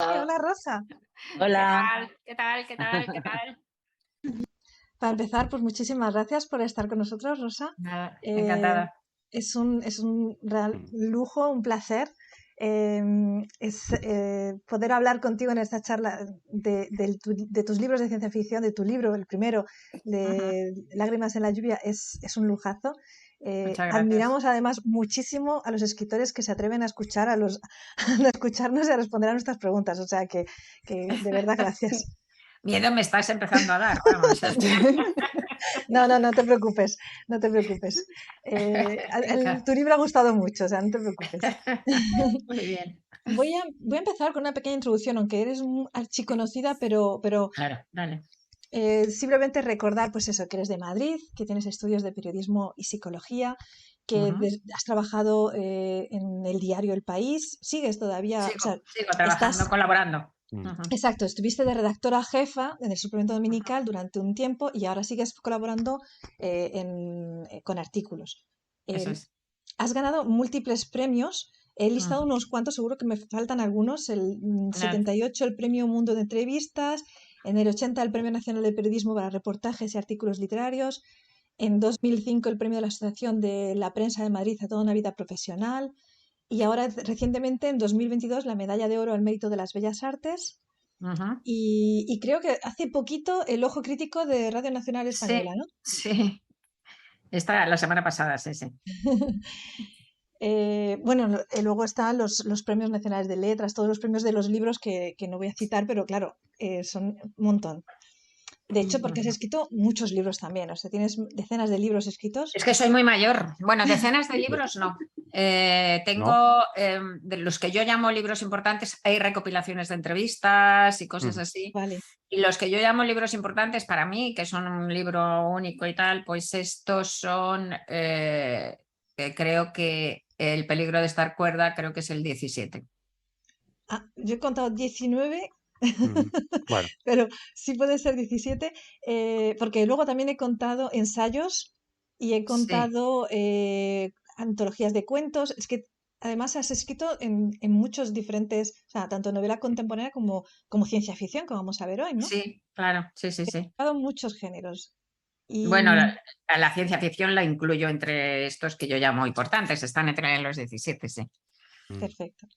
Hola Rosa. Hola. ¿Qué tal? ¿Qué tal? ¿Qué tal? Para empezar, pues muchísimas gracias por estar con nosotros, Rosa. Nada, Eh, encantada. es un real lujo, un placer poder hablar contigo en esta charla de tus libros de ciencia ficción, de tu libro, el primero, de Lágrimas en la lluvia, es un lujazo. Muchas gracias. Admiramos además muchísimo a los escritores que se atreven a escuchar a escucharnos y a responder a nuestras preguntas. O sea que de verdad, gracias. Miedo me estás empezando a dar, vamos. No te preocupes, no te preocupes. Tu libro ha gustado mucho, o sea, no te preocupes. Muy bien. Voy a empezar con una pequeña introducción, aunque eres archiconocida, pero Claro, dale. simplemente recordar, pues eso, que eres de Madrid, que tienes estudios de periodismo y psicología, que has trabajado en el diario El País, sigues todavía, Sigo trabajando, colaborando. Exacto, estuviste de redactora jefa en el suplemento dominical durante un tiempo y ahora sigues colaborando con artículos. Eso es. Has ganado múltiples premios. He listado unos cuantos, seguro que me faltan algunos. El 78 el Premio Mundo de Entrevistas, en el 80 el Premio Nacional de Periodismo para reportajes y artículos literarios, en 2005 el Premio de la Asociación de la Prensa de Madrid a toda una vida profesional y ahora recientemente en 2022 la Medalla de Oro al Mérito de las Bellas Artes. Y creo que hace poquito el Ojo Crítico de Radio Nacional Española, ¿no? Sí, la semana pasada, sí. Luego están los premios nacionales de letras, todos los premios de los libros que no voy a citar, pero claro, son un montón. De hecho, porque has escrito muchos libros también, o sea, tienes decenas de libros escritos. Es que soy muy mayor. Bueno, decenas de libros no. Tengo, de los que yo llamo libros importantes, hay recopilaciones de entrevistas y cosas así. Vale. Y los que yo llamo libros importantes para mí, que son un libro único y tal, pues estos son, creo que El peligro de estar cuerda, creo que es el 17. Yo he contado 19. Bueno. Pero sí puede ser 17, porque luego también he contado ensayos y he contado antologías de cuentos. Es que además has escrito en muchos diferentes, o sea, tanto novela contemporánea como ciencia ficción, como vamos a ver hoy, ¿no? Sí, claro, sí. He tocado muchos géneros. Y... Bueno, la ciencia ficción la incluyo entre estos que yo llamo importantes, están entre los 17, sí. Perfecto.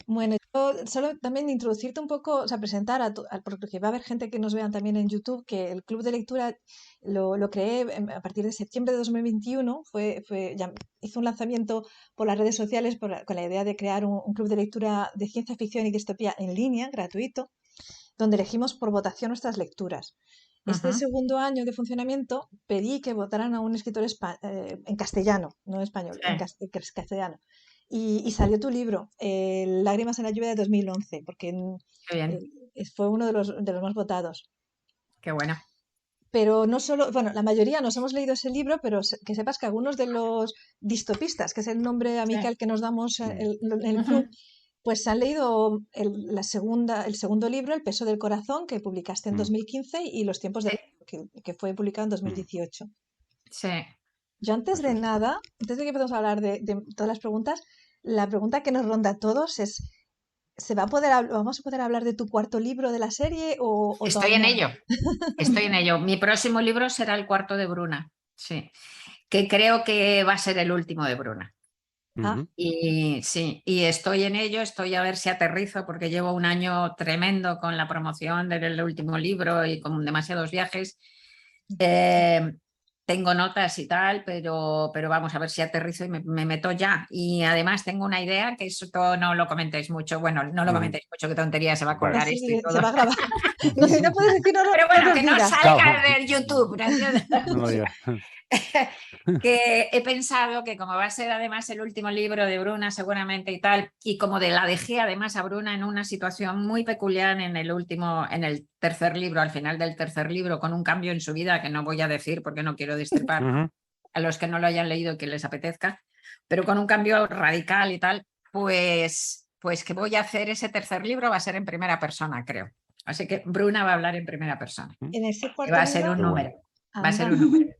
Bueno, yo solo también introducirte un poco, o sea, presentar porque va a haber gente que nos vean también en YouTube, que el Club de Lectura lo creé a partir de septiembre de 2021, hizo un lanzamiento por las redes sociales con la idea de crear un club de lectura de ciencia ficción y distopía en línea, gratuito, donde elegimos por votación nuestras lecturas. Este segundo año de funcionamiento pedí que votaran a un escritor en castellano, no español, en castellano. Y salió tu libro, Lágrimas en la lluvia de 2011, porque fue uno de los más votados. Qué bueno. Pero no solo, bueno, la mayoría nos hemos leído ese libro, pero que sepas que algunos de los distopistas, que es el nombre amical que nos damos en el club, pues han leído el segundo libro, El peso del corazón, que publicaste en 2015, y Los tiempos de que fue publicado en 2018. Sí. Yo antes de nada, antes de que empecemos a hablar de todas las preguntas, la pregunta que nos ronda a todos es, ¿vamos a poder hablar de tu cuarto libro de la serie o Estoy en ello. No? Estoy en ello. Mi próximo libro será El cuarto de Bruna, sí, que creo que va a ser el último de Bruna. Y sí, y estoy en ello, estoy a ver si aterrizo porque llevo un año tremendo con la promoción del último libro y con demasiados viajes. tengo notas y tal, pero vamos a ver si aterrizo y me meto ya. Y además tengo una idea, que eso no lo comentéis mucho. Bueno, no lo comentéis mucho, qué tontería, se va a Vale. colgar Sí, esto y se todo. va a grabar. No, si no puedes decir, no, Pero no bueno, nos que no digas. salga Claro. del YouTube. ¿No? No lo digas. Que he pensado que como va a ser además el último libro de Bruna seguramente y tal, y como la dejé además a Bruna en una situación muy peculiar en el tercer libro, al final del tercer libro, con un cambio en su vida que no voy a decir porque no quiero destripar a los que no lo hayan leído y que les apetezca, pero con un cambio radical y tal, pues que voy a hacer ese tercer libro, va a ser en primera persona, creo. Así que Bruna va a hablar en primera persona. En ese Que cuarto va a ser libro, un Qué bueno. número. Va a ser anda. un número.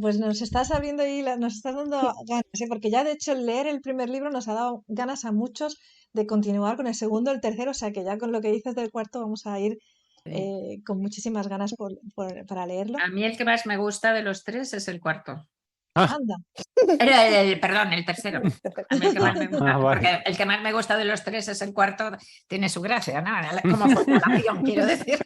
Pues nos estás abriendo ahí, nos estás dando ganas, ¿eh? Porque ya de hecho leer el primer libro nos ha dado ganas a muchos de continuar con el segundo, el tercero, o sea que ya con lo que dices del cuarto vamos a ir Sí. con muchísimas ganas para leerlo. A mí el que más me gusta de los tres es el cuarto. Anda. Perdón, el tercero. A mí el que más me gusta, vale. porque el que más me gusta de los tres es el cuarto, tiene su gracia, ¿no? Como formulación, quiero decir.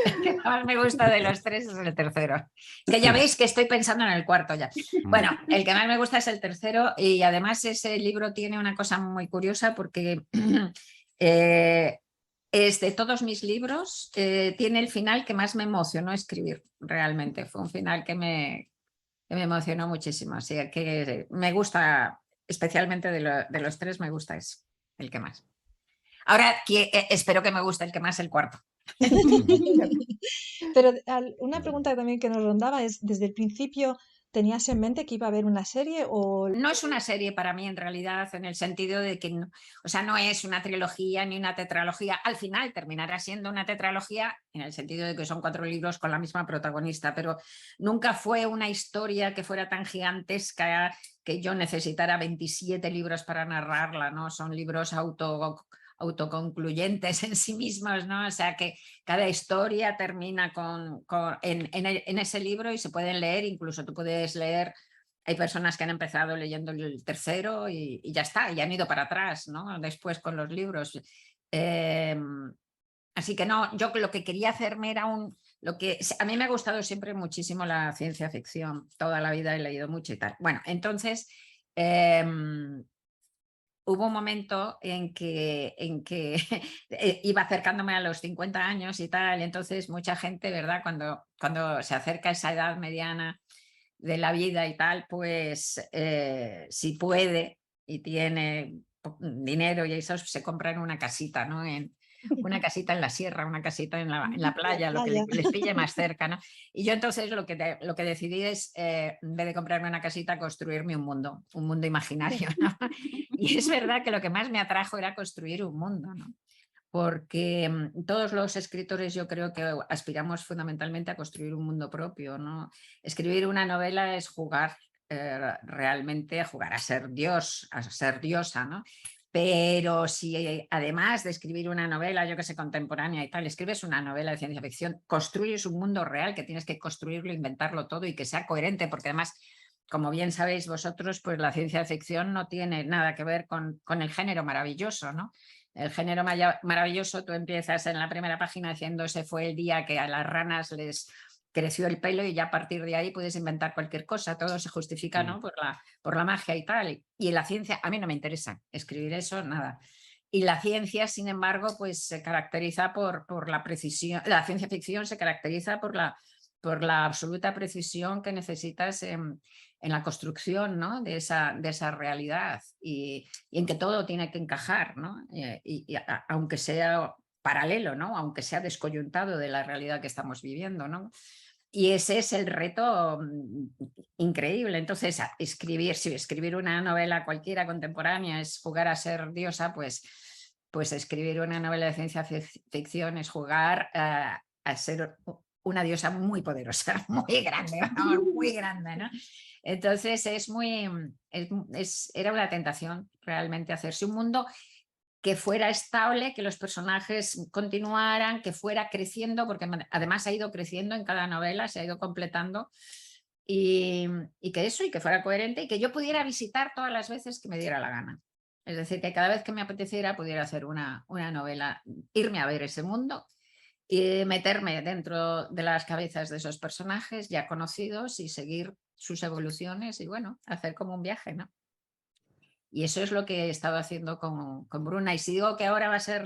El que más me gusta de los tres es el tercero. Que ya veis que estoy pensando en el cuarto ya. Bueno, el que más me gusta es el tercero y además ese libro tiene una cosa muy curiosa porque es de todos mis libros, tiene el final que más me emocionó escribir, realmente. Fue un final que me emocionó muchísimo. Así que me gusta, especialmente de los tres, me gusta ese, el que más. Ahora espero que me guste el que más, el cuarto. Pero una pregunta también que nos rondaba es, ¿desde el principio tenías en mente que iba a haber una serie o...? No es una serie para mí en realidad, en el sentido de que no, o sea, no es una trilogía ni una tetralogía. Al final terminará siendo una tetralogía en el sentido de que son 4 libros con la misma protagonista, pero nunca fue una historia que fuera tan gigantesca que yo necesitara 27 libros para narrarla, ¿no? Son libros autoconcluyentes en sí mismos, ¿no? O sea que cada historia termina en ese libro y se pueden leer, incluso tú puedes leer. Hay personas que han empezado leyendo el tercero y ya está, y han ido para atrás, ¿no? Después con los libros. Así que no, yo lo que quería hacerme era a mí me ha gustado siempre muchísimo la ciencia ficción, toda la vida he leído mucho y tal. Bueno, entonces hubo un momento en que iba acercándome a los 50 años y tal, y entonces mucha gente, ¿verdad? Cuando se acerca a esa edad mediana de la vida y tal, pues si puede y tiene dinero y eso, se compran una casita, ¿no? Una casita en la sierra, una casita en la playa, lo que les pille más cerca, ¿no? Y yo entonces lo que decidí es, en vez de comprarme una casita, construirme un mundo imaginario, ¿no? Y es verdad que lo que más me atrajo era construir un mundo, ¿no? Porque todos los escritores yo creo que aspiramos fundamentalmente a construir un mundo propio, ¿no? Escribir una novela es jugar realmente, a jugar a ser Dios, a ser diosa, ¿no? Pero si además de escribir una novela, yo que sé, contemporánea y tal, escribes una novela de ciencia ficción, construyes un mundo real que tienes que construirlo, inventarlo todo y que sea coherente, porque además, como bien sabéis vosotros, pues la ciencia ficción no tiene nada que ver con el género maravilloso, ¿no? El género maravilloso, tú empiezas en la primera página diciendo ese fue el día que a las ranas les creció el pelo y ya a partir de ahí puedes inventar cualquier cosa, todo se justifica, ¿no? por la magia y tal. Y en la ciencia, a mí no me interesa escribir eso, nada. Y la ciencia, sin embargo, pues se caracteriza por la precisión, la ciencia ficción se caracteriza por la absoluta precisión que necesitas en la construcción, ¿no? de esa realidad y en que todo tiene que encajar, ¿no? Aunque sea paralelo, ¿no? Aunque sea descoyuntado de la realidad que estamos viviendo, ¿no? Y ese es el reto increíble. Entonces, si escribir una novela cualquiera contemporánea es jugar a ser diosa, pues escribir una novela de ciencia ficción es jugar a ser una diosa muy poderosa, muy grande, ¿no? Muy grande, ¿no? Entonces era una tentación realmente hacerse un mundo que fuera estable, que los personajes continuaran, que fuera creciendo, porque además ha ido creciendo en cada novela, se ha ido completando, y que fuera coherente y que yo pudiera visitar todas las veces que me diera la gana. Es decir, que cada vez que me apeteciera pudiera hacer una novela, irme a ver ese mundo y meterme dentro de las cabezas de esos personajes ya conocidos y seguir sus evoluciones y bueno, hacer como un viaje, ¿no? Y eso es lo que he estado haciendo con Bruna. Y si digo que ahora va a ser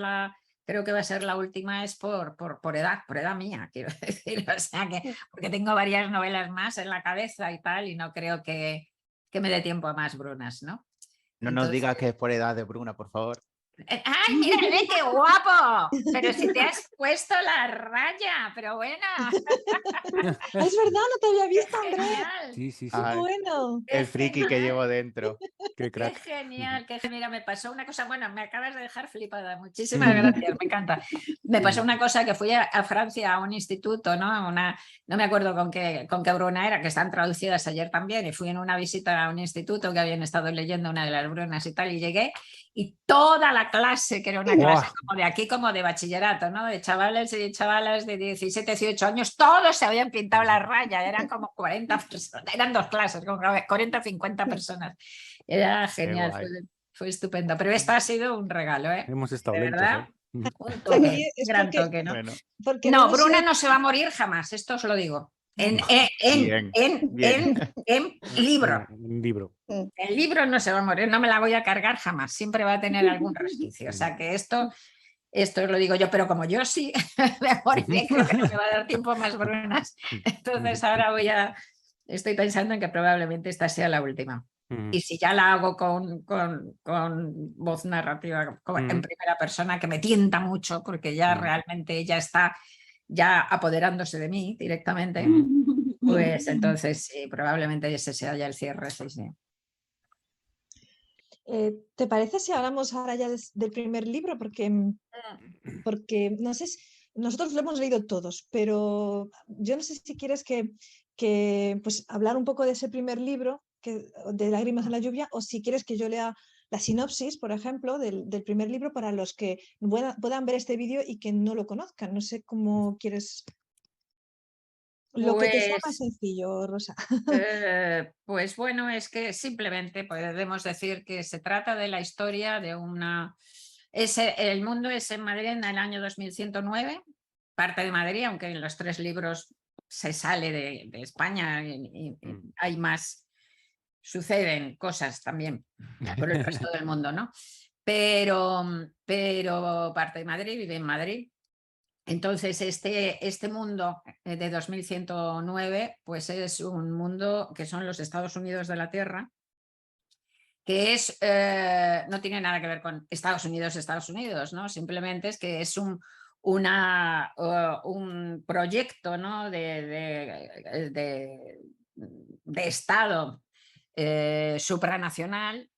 creo que va a ser la última, es por edad mía, quiero decir. O sea que, porque tengo varias novelas más en la cabeza y tal, y no creo que me dé tiempo a más Brunas, ¿no? No nos digas que es por edad de Bruna, por favor. ¡Ay, mírale qué guapo! Pero si te has puesto la raya, pero buena. Es verdad, no te había visto, Andrés. Genial. Sí, sí, sí. Qué bueno. Qué El friki que genial. llevo dentro. Qué Qué crack. genial, mira, me pasó una cosa, bueno, me acabas de dejar flipada, muchísimas gracias, me encanta. Me pasó una cosa que fui a Francia a un instituto, ¿no? No me acuerdo con qué Bruna era, que están traducidas ayer también, y fui en una visita a un instituto que habían estado leyendo una de las Brunas y tal, y llegué, y toda la clase, que era una clase como de aquí, como de bachillerato, ¿no? De chavales y chavalas de 17, 18 años, todos se habían pintado la raya, eran como 40 personas, eran 2 clases, como 40, 50 personas. Era genial, fue estupendo. Pero esta ha sido un regalo, ¿eh? Hemos estado de lentos, verdad, ¿eh? un toque, Aquí es gran porque, toque, ¿no? Bueno, porque No, hemos sido... Bruna no se va a morir jamás, esto os lo digo. En bien, bien. libro. Un libro. El libro no se va a morir, no me la voy a cargar jamás, siempre va a tener algún resquicio. O sea que esto os lo digo yo, pero como yo sí me moriré, creo que no me va a dar tiempo más Brunas. Entonces ahora estoy pensando en que probablemente esta sea la última. Y si ya la hago con voz narrativa en primera persona, que me tienta mucho, porque ya realmente ella está ya apoderándose de mí directamente, pues entonces sí, probablemente ese sea ya el cierre. Sí, sí. ¿Te parece si hablamos ahora ya del primer libro? Porque no sé, nosotros lo hemos leído todos, pero yo no sé si quieres que pues, hablar un poco de ese primer libro, de Lágrimas en la lluvia, o si quieres que yo lea la sinopsis, por ejemplo, del primer libro para los que puedan ver este vídeo y que no lo conozcan. No sé cómo quieres... Lo que te sea más Pues, sencillo, Rosa. pues bueno, es que simplemente podemos decir que se trata de la historia de una... el mundo es en Madrid en el año 2109, parte de Madrid, aunque en los 3 libros se sale de España y hay más, suceden cosas también por el resto del mundo, ¿no? Pero parte de Madrid, vive en Madrid. Entonces, este mundo de 2109, pues es un mundo que son los Estados Unidos de la Tierra, que no tiene nada que ver con Estados Unidos, ¿no? Simplemente es que es un proyecto, ¿no? de Estado supranacional,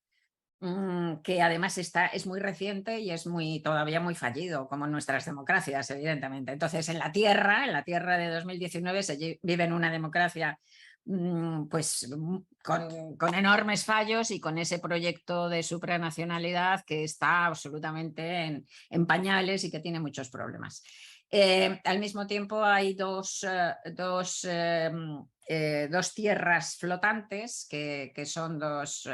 que además es muy reciente y es todavía muy fallido, como nuestras democracias, evidentemente. Entonces, en la Tierra de 2019 se vive en una democracia pues con enormes fallos y con ese proyecto de supranacionalidad que está absolutamente en pañales y que tiene muchos problemas. Al mismo tiempo hay dos tierras flotantes que son dos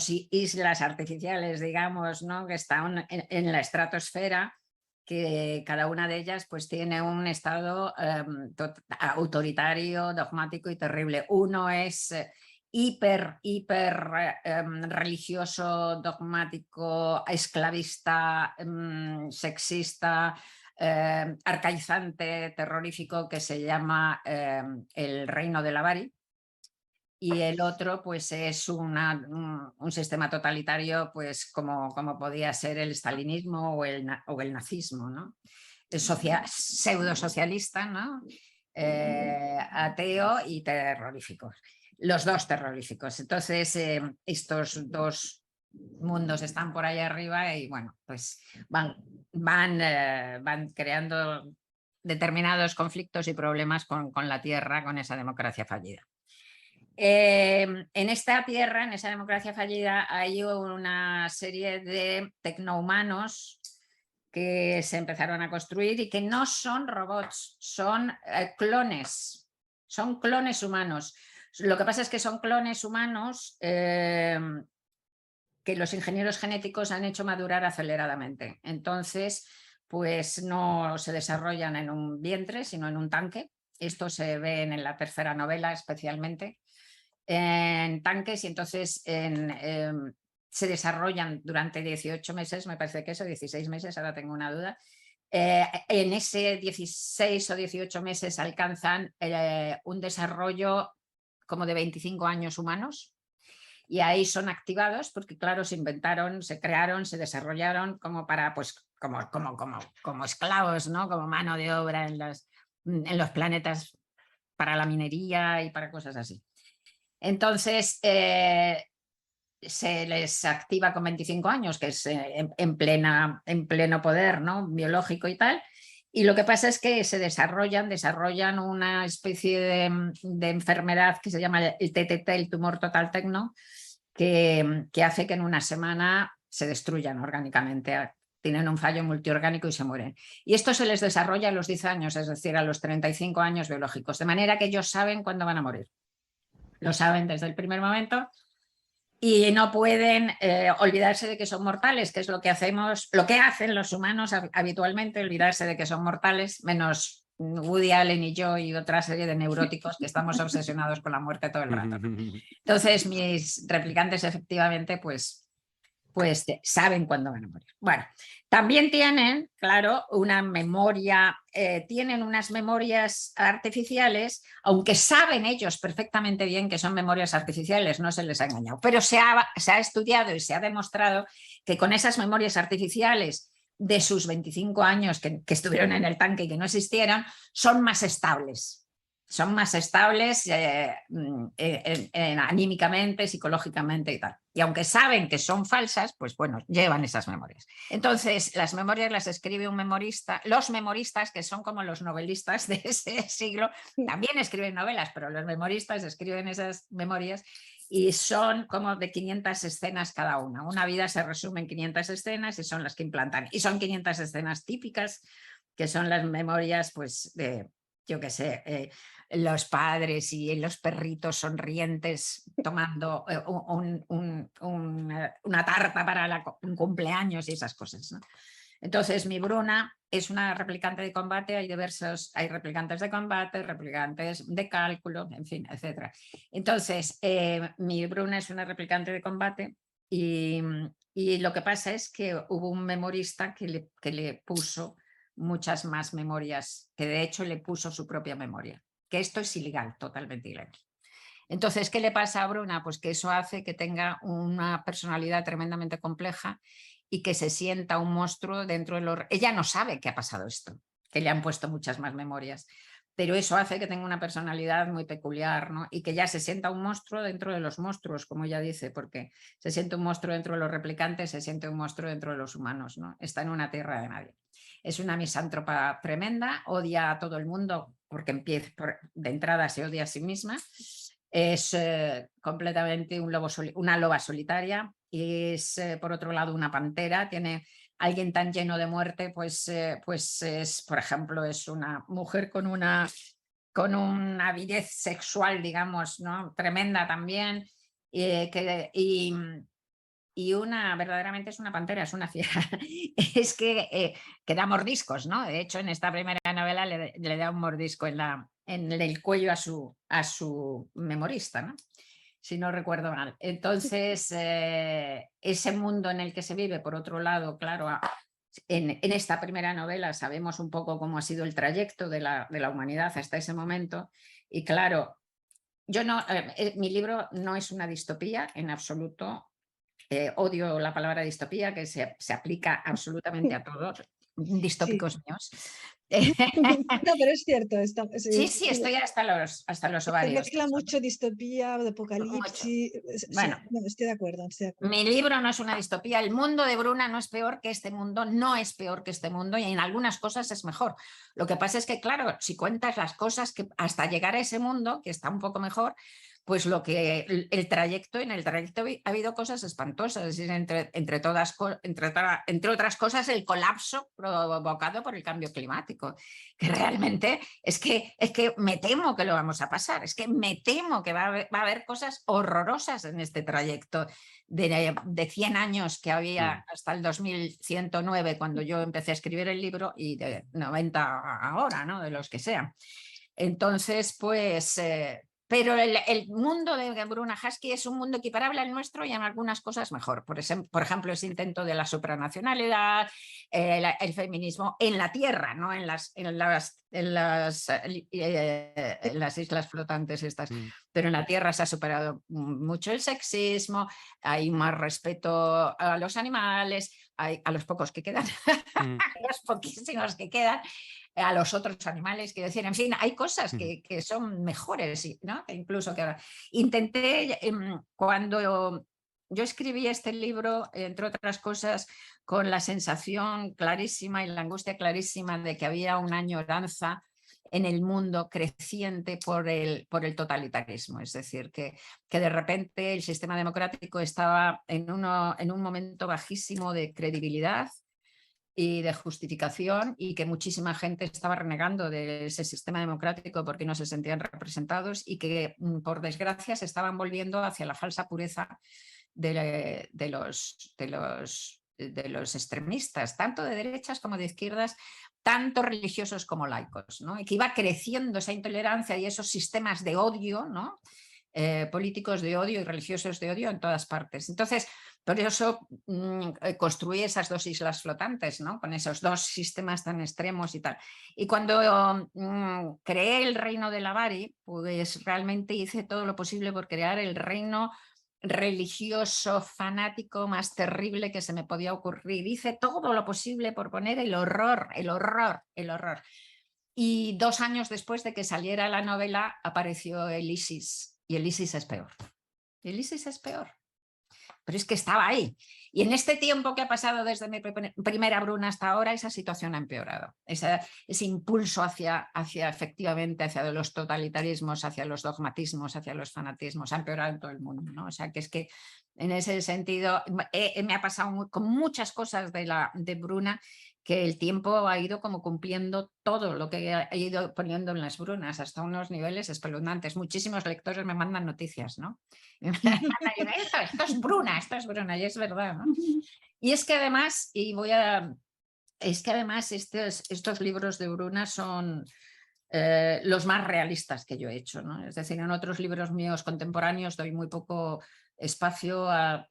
islas artificiales, digamos, ¿no? Que están en la estratosfera, que cada una de ellas pues tiene un estado autoritario, dogmático y terrible. Uno es hiper religioso, dogmático, esclavista, sexista, arcaizante, terrorífico, que se llama el Reino de la Bari. Y el otro pues es un sistema totalitario pues como podía ser el stalinismo o el nazismo, ¿no? Pseudo socialista, ¿no? Ateo y terrorífico. Los dos terroríficos. Entonces estos dos mundos están por ahí arriba y bueno, pues van creando determinados conflictos y problemas con la Tierra, con esa democracia fallida. En esta tierra, en esa democracia fallida, hay una serie de tecnohumanos que se empezaron a construir y que no son robots, son clones humanos. Lo que pasa es que son clones humanos que los ingenieros genéticos han hecho madurar aceleradamente. Entonces, pues no se desarrollan en un vientre, sino en un tanque. Esto se ve en la tercera novela especialmente, en tanques, y entonces se desarrollan durante 18 meses, me parece que eso, 16 meses, ahora tengo una duda. En ese 16 o 18 meses alcanzan un desarrollo como de 25 años humanos, y ahí son activados porque, claro, se inventaron, se crearon, se desarrollaron como para, pues, como esclavos, ¿no? Como mano de obra en los planetas para la minería y para cosas así. Entonces, se les activa con 25 años, que es en pleno poder, ¿no? Biológico y tal. Y lo que pasa es que se desarrollan una especie de enfermedad que se llama el TTT, el tumor total tecno, que hace que en una semana se destruyan orgánicamente, tienen un fallo multiorgánico y se mueren. Y esto se les desarrolla a los 10 años, es decir, a los 35 años biológicos, de manera que ellos saben cuándo van a morir. Lo saben desde el primer momento y no pueden olvidarse de que son mortales, que es lo que hacen los humanos habitualmente, olvidarse de que son mortales, menos Woody Allen y yo y otra serie de neuróticos que estamos obsesionados con la muerte todo el rato. Entonces, mis replicantes efectivamente pues saben cuándo van a morir. Bueno, también tienen, claro, una memoria, tienen unas memorias artificiales, aunque saben ellos perfectamente bien que son memorias artificiales, no se les ha engañado, pero se ha estudiado y se ha demostrado que con esas memorias artificiales de sus 25 años que estuvieron en el tanque y que no existieron, son más estables. Son más estables anímicamente, psicológicamente y tal. Y aunque saben que son falsas, pues bueno, llevan esas memorias. Entonces, las memorias las escribe un memorista. Los memoristas, que son como los novelistas de ese siglo, también escriben novelas, pero los memoristas escriben esas memorias y son como de 500 escenas cada una. Una vida se resume en 500 escenas y son las que implantan. Y son 500 escenas típicas, que son las memorias, pues, de, yo qué sé, los padres y los perritos sonrientes tomando una tarta para un cumpleaños y esas cosas, ¿no? Entonces, mi Bruna es una replicante de combate, hay replicantes de combate, replicantes de cálculo, en fin, etc. Entonces, mi Bruna es una replicante de combate y lo que pasa es que hubo un memorista que le puso muchas más memorias, que de hecho le puso su propia memoria, que esto es ilegal, totalmente ilegal. Entonces, ¿qué le pasa a Bruna? Pues que eso hace que tenga una personalidad tremendamente compleja y que se sienta un monstruo dentro de los... Ella no sabe que ha pasado esto, que le han puesto muchas más memorias, pero eso hace que tenga una personalidad muy peculiar, ¿no? Y que ya se sienta un monstruo dentro de los monstruos, como ella dice, porque se siente un monstruo dentro de los replicantes, se siente un monstruo dentro de los humanos, ¿no? Está en una tierra de nadie. Es una misántropa tremenda, odia a todo el mundo porque de entrada se odia a sí misma. Es completamente una loba solitaria y es, por otro lado, una pantera. Tiene alguien tan lleno de muerte, pues es, por ejemplo, es una mujer con una avidez sexual, digamos, ¿no? Tremenda también. Y verdaderamente es una pantera, es una fiera. Es que da mordiscos, ¿no? De hecho, en esta primera novela le da un mordisco en el cuello a su memorista, ¿no? Si no recuerdo mal. Entonces, ese mundo en el que se vive, por otro lado, claro, en esta primera novela sabemos un poco cómo ha sido el trayecto de la humanidad hasta ese momento. Y claro, mi libro no es una distopía en absoluto. Odio la palabra distopía, que se aplica absolutamente a todos, distópicos Sí. míos. No, pero es cierto. Sí, estoy hasta los ovarios. Se mezcla mucho distopía, de apocalipsis. Bueno, sí, no, estoy de acuerdo. Mi libro no es una distopía. El mundo de Bruna no es peor que este mundo, no es peor que este mundo y en algunas cosas es mejor. Lo que pasa es que, claro, si cuentas las cosas que hasta llegar a ese mundo, que está un poco mejor, pues lo que en el trayecto ha habido cosas espantosas, entre otras cosas el colapso provocado por el cambio climático, que realmente es que me temo que lo vamos a pasar, es que me temo que va a haber cosas horrorosas en este trayecto de 100 años que había hasta el 2109 cuando yo empecé a escribir el libro y de 90 ahora, ¿no? De los que sean. Entonces, pues... pero el mundo de Bruna Husky es un mundo equiparable al nuestro y en algunas cosas mejor. Por ejemplo, ese intento de la supranacionalidad, el feminismo en la tierra, no en las islas flotantes estas, pero en la tierra se ha superado mucho el sexismo, hay más respeto a los animales, a los pocos que quedan, a los poquísimos que quedan, a los otros animales, quiero decir, en fin, hay cosas que son mejores, ¿no? Incluso que ahora. Intenté, cuando yo escribí este libro, entre otras cosas, con la sensación clarísima y la angustia clarísima de que había una añoranza en el mundo creciente por el totalitarismo, es decir, que de repente el sistema democrático estaba en un momento bajísimo de credibilidad y de justificación, y que muchísima gente estaba renegando de ese sistema democrático porque no se sentían representados y que, por desgracia, se estaban volviendo hacia la falsa pureza de los extremistas, tanto de derechas como de izquierdas, tanto religiosos como laicos, ¿no? Y que iba creciendo esa intolerancia y esos sistemas de odio, ¿no? Políticos de odio y religiosos de odio en todas partes. Entonces, por eso construí esas dos islas flotantes, ¿no? Con esos dos sistemas tan extremos y tal. Y cuando creé el reino de Lavari, pues realmente hice todo lo posible por crear el reino religioso, fanático más terrible que se me podía ocurrir. Hice todo lo posible por poner el horror, el horror, el horror. Y 2 años después de que saliera la novela apareció el ISIS. Y el ISIS es peor. El ISIS es peor. Pero es que estaba ahí. Y en este tiempo que ha pasado desde mi primera Bruna hasta ahora, esa situación ha empeorado. Ese impulso hacia efectivamente, hacia los totalitarismos, hacia los dogmatismos, hacia los fanatismos, ha empeorado en todo el mundo, ¿no? O sea, que es que en ese sentido me ha pasado con muchas cosas de Bruna, que el tiempo ha ido como cumpliendo todo lo que he ido poniendo en las Brunas, hasta unos niveles espeluznantes. Muchísimos lectores me mandan noticias, ¿no? Esto es Bruna, y es verdad, ¿no? Y es que además, estos libros de Bruna son los más realistas que yo he hecho, ¿no? Es decir, en otros libros míos contemporáneos doy muy poco espacio a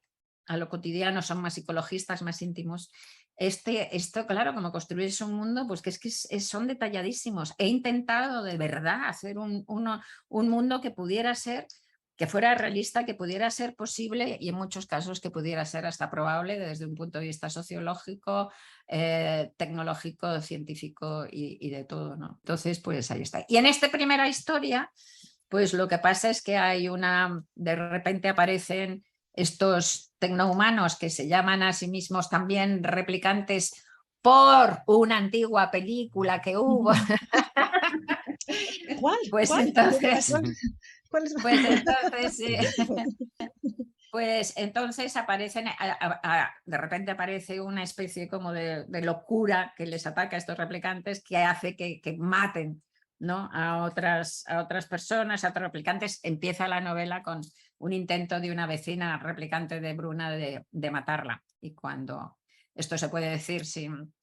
lo cotidiano, son más psicologistas, más íntimos. Esto, claro, como construirse un mundo, pues que son detalladísimos. He intentado de verdad hacer un mundo que pudiera ser, que fuera realista, que pudiera ser posible y en muchos casos que pudiera ser hasta probable desde un punto de vista sociológico, tecnológico, científico y de todo, ¿no? Entonces, pues ahí está. Y en esta primera historia, pues lo que pasa es que de repente aparecen estos tecnohumanos que se llaman a sí mismos también replicantes por una antigua película que hubo. ¿Cuál? Pues ¿Cuál? entonces, ¿Cuál es? pues entonces aparecen, de repente aparece una especie como de locura que les ataca a estos replicantes, que hace que maten, ¿no? a otras personas, a otros replicantes. Empieza la novela con un intento de una vecina replicante de Bruna de matarla. Y cuando esto se puede decir sin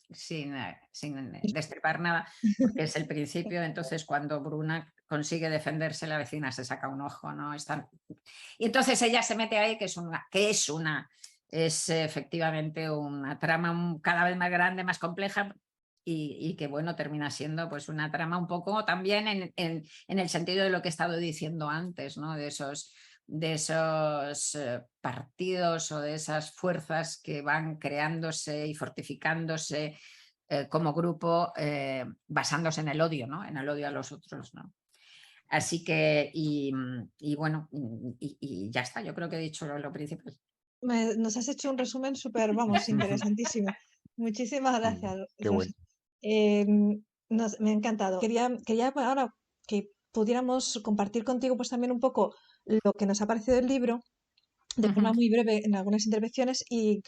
destripar nada, porque es el principio, entonces cuando Bruna consigue defenderse, la vecina se saca un ojo, ¿no? Y entonces ella se mete ahí, es efectivamente una trama cada vez más grande, más compleja, y que bueno, termina siendo pues una trama un poco también en el sentido de lo que he estado diciendo antes, ¿no? De esos partidos o de esas fuerzas que van creándose y fortificándose como grupo, basándose en el odio, ¿no? En el odio a los otros, ¿no? Así que, y bueno, y ya está, yo creo que he dicho lo principal. Nos has hecho un resumen súper, vamos, interesantísimo. Muchísimas gracias, Qué Rosa. bueno. Me ha encantado. Quería ahora que pudiéramos compartir contigo pues también un poco lo que nos ha parecido el libro de forma muy breve en algunas intervenciones y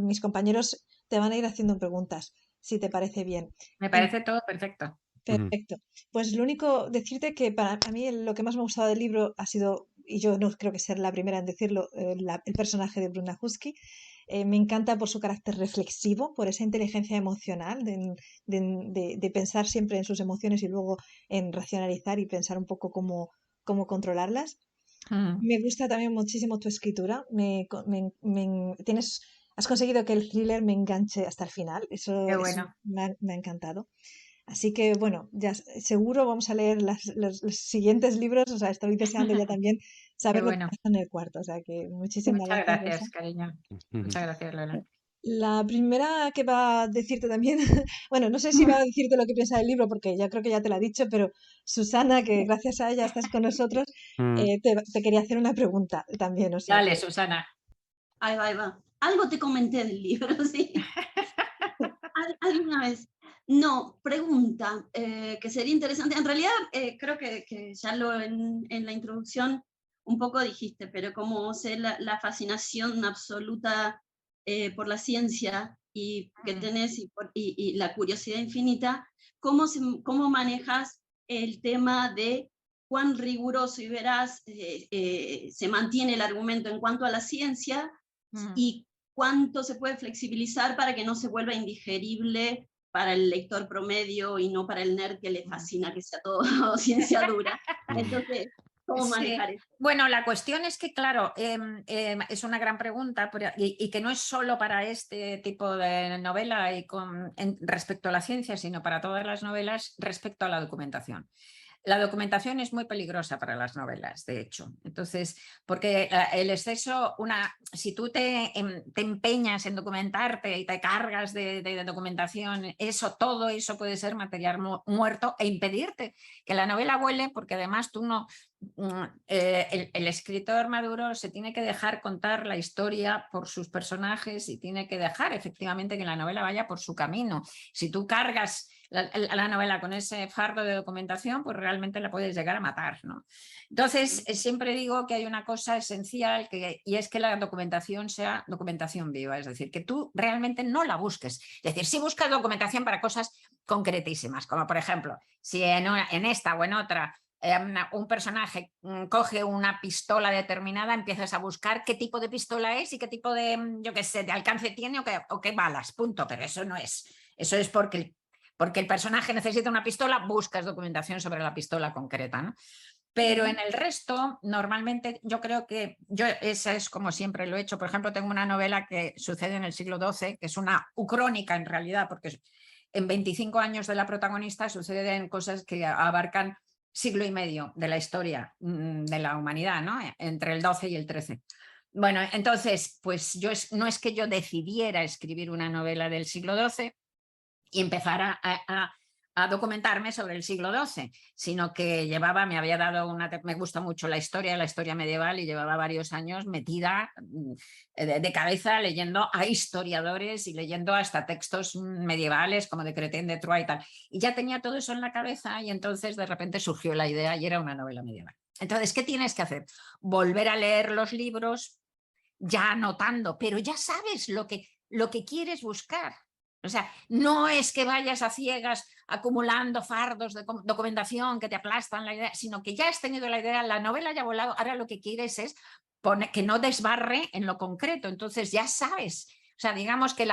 mis compañeros te van a ir haciendo preguntas, si te parece bien. Me parece todo perfecto. Perfecto. Pues lo único, decirte que para mí lo que más me ha gustado del libro ha sido, y yo no creo que sea la primera en decirlo, el personaje de Bruna Husky. Me encanta por su carácter reflexivo, por esa inteligencia emocional de pensar siempre en sus emociones y luego en racionalizar y pensar un poco cómo controlarlas. Me gusta también muchísimo tu escritura. Has conseguido que el thriller me enganche hasta el final. Qué Eso bueno. me ha encantado. Así que bueno, ya seguro vamos a leer los siguientes libros. O sea, estoy deseando ya también Qué saber lo que bueno. pasa en el cuarto. O sea, que muchísimas Muchas gracias, Rosa. gracias, cariño. Muchas gracias, Lola. La primera que va a decirte también, bueno, no sé si va a decirte lo que piensa del libro, porque ya creo que ya te lo ha dicho, pero Susana, que gracias a ella estás con nosotros, te quería hacer una pregunta también. O sea, Dale, Susana. Ahí va, ahí va. Algo te comenté del libro, sí. ¿Alguna vez? No, pregunta, que sería interesante. En realidad, creo que ya en la introducción un poco dijiste, pero como sé la fascinación absoluta por la ciencia y que tenés y la curiosidad infinita, ¿cómo manejas el tema de cuán riguroso y veraz se mantiene el argumento en cuanto a la ciencia y cuánto se puede flexibilizar para que no se vuelva indigerible para el lector promedio y no para el nerd que le fascina que sea todo ciencia dura? Entonces, ¿cómo manejar eso? Bueno, la cuestión es que, claro, es una gran pregunta y que no es solo para este tipo de novela respecto a la ciencia, sino para todas las novelas respecto a la documentación. La documentación es muy peligrosa para las novelas, de hecho. Entonces, porque el exceso, si tú te empeñas en documentarte y te cargas de documentación, todo eso puede ser material muerto e impedirte que la novela vuele, porque además tú no... el escritor maduro se tiene que dejar contar la historia por sus personajes y tiene que dejar efectivamente que la novela vaya por su camino. Si tú cargas la novela con ese fardo de documentación, pues realmente la puedes llegar a matar, ¿no? Entonces, siempre digo que hay una cosa esencial y es que la documentación sea documentación viva, es decir, que tú realmente no la busques. Es decir, si buscas documentación para cosas concretísimas, como por ejemplo, si en esta o en otra un personaje coge una pistola determinada, empiezas a buscar qué tipo de pistola es y qué tipo de, yo qué sé, de alcance tiene o qué balas, punto. Pero eso no es. Eso es porque el personaje necesita una pistola, buscas documentación sobre la pistola concreta, ¿no? Pero en el resto, normalmente yo creo que esa es como siempre lo he hecho. Por ejemplo, tengo una novela que sucede en el siglo XII, que es una ucrónica en realidad, porque en 25 años de la protagonista suceden cosas que abarcan siglo y medio de la historia de la humanidad, ¿no? Entre el 12 y el 13. Bueno, entonces, pues no es que yo decidiera escribir una novela del siglo XII y empezar a documentarme sobre el siglo XII, sino que me había dado me gusta mucho la historia medieval y llevaba varios años metida de cabeza leyendo a historiadores y leyendo hasta textos medievales como de Cretén de Troyes y tal. Y ya tenía todo eso en la cabeza y entonces de repente surgió la idea y era una novela medieval. Entonces, ¿qué tienes que hacer? Volver a leer los libros ya anotando, pero ya sabes lo que quieres buscar. O sea, no es que vayas a ciegas acumulando fardos de documentación que te aplastan la idea, sino que ya has tenido la idea, la novela ya ha volado, ahora lo que quieres es que no desbarre en lo concreto, entonces ya sabes. O sea, digamos que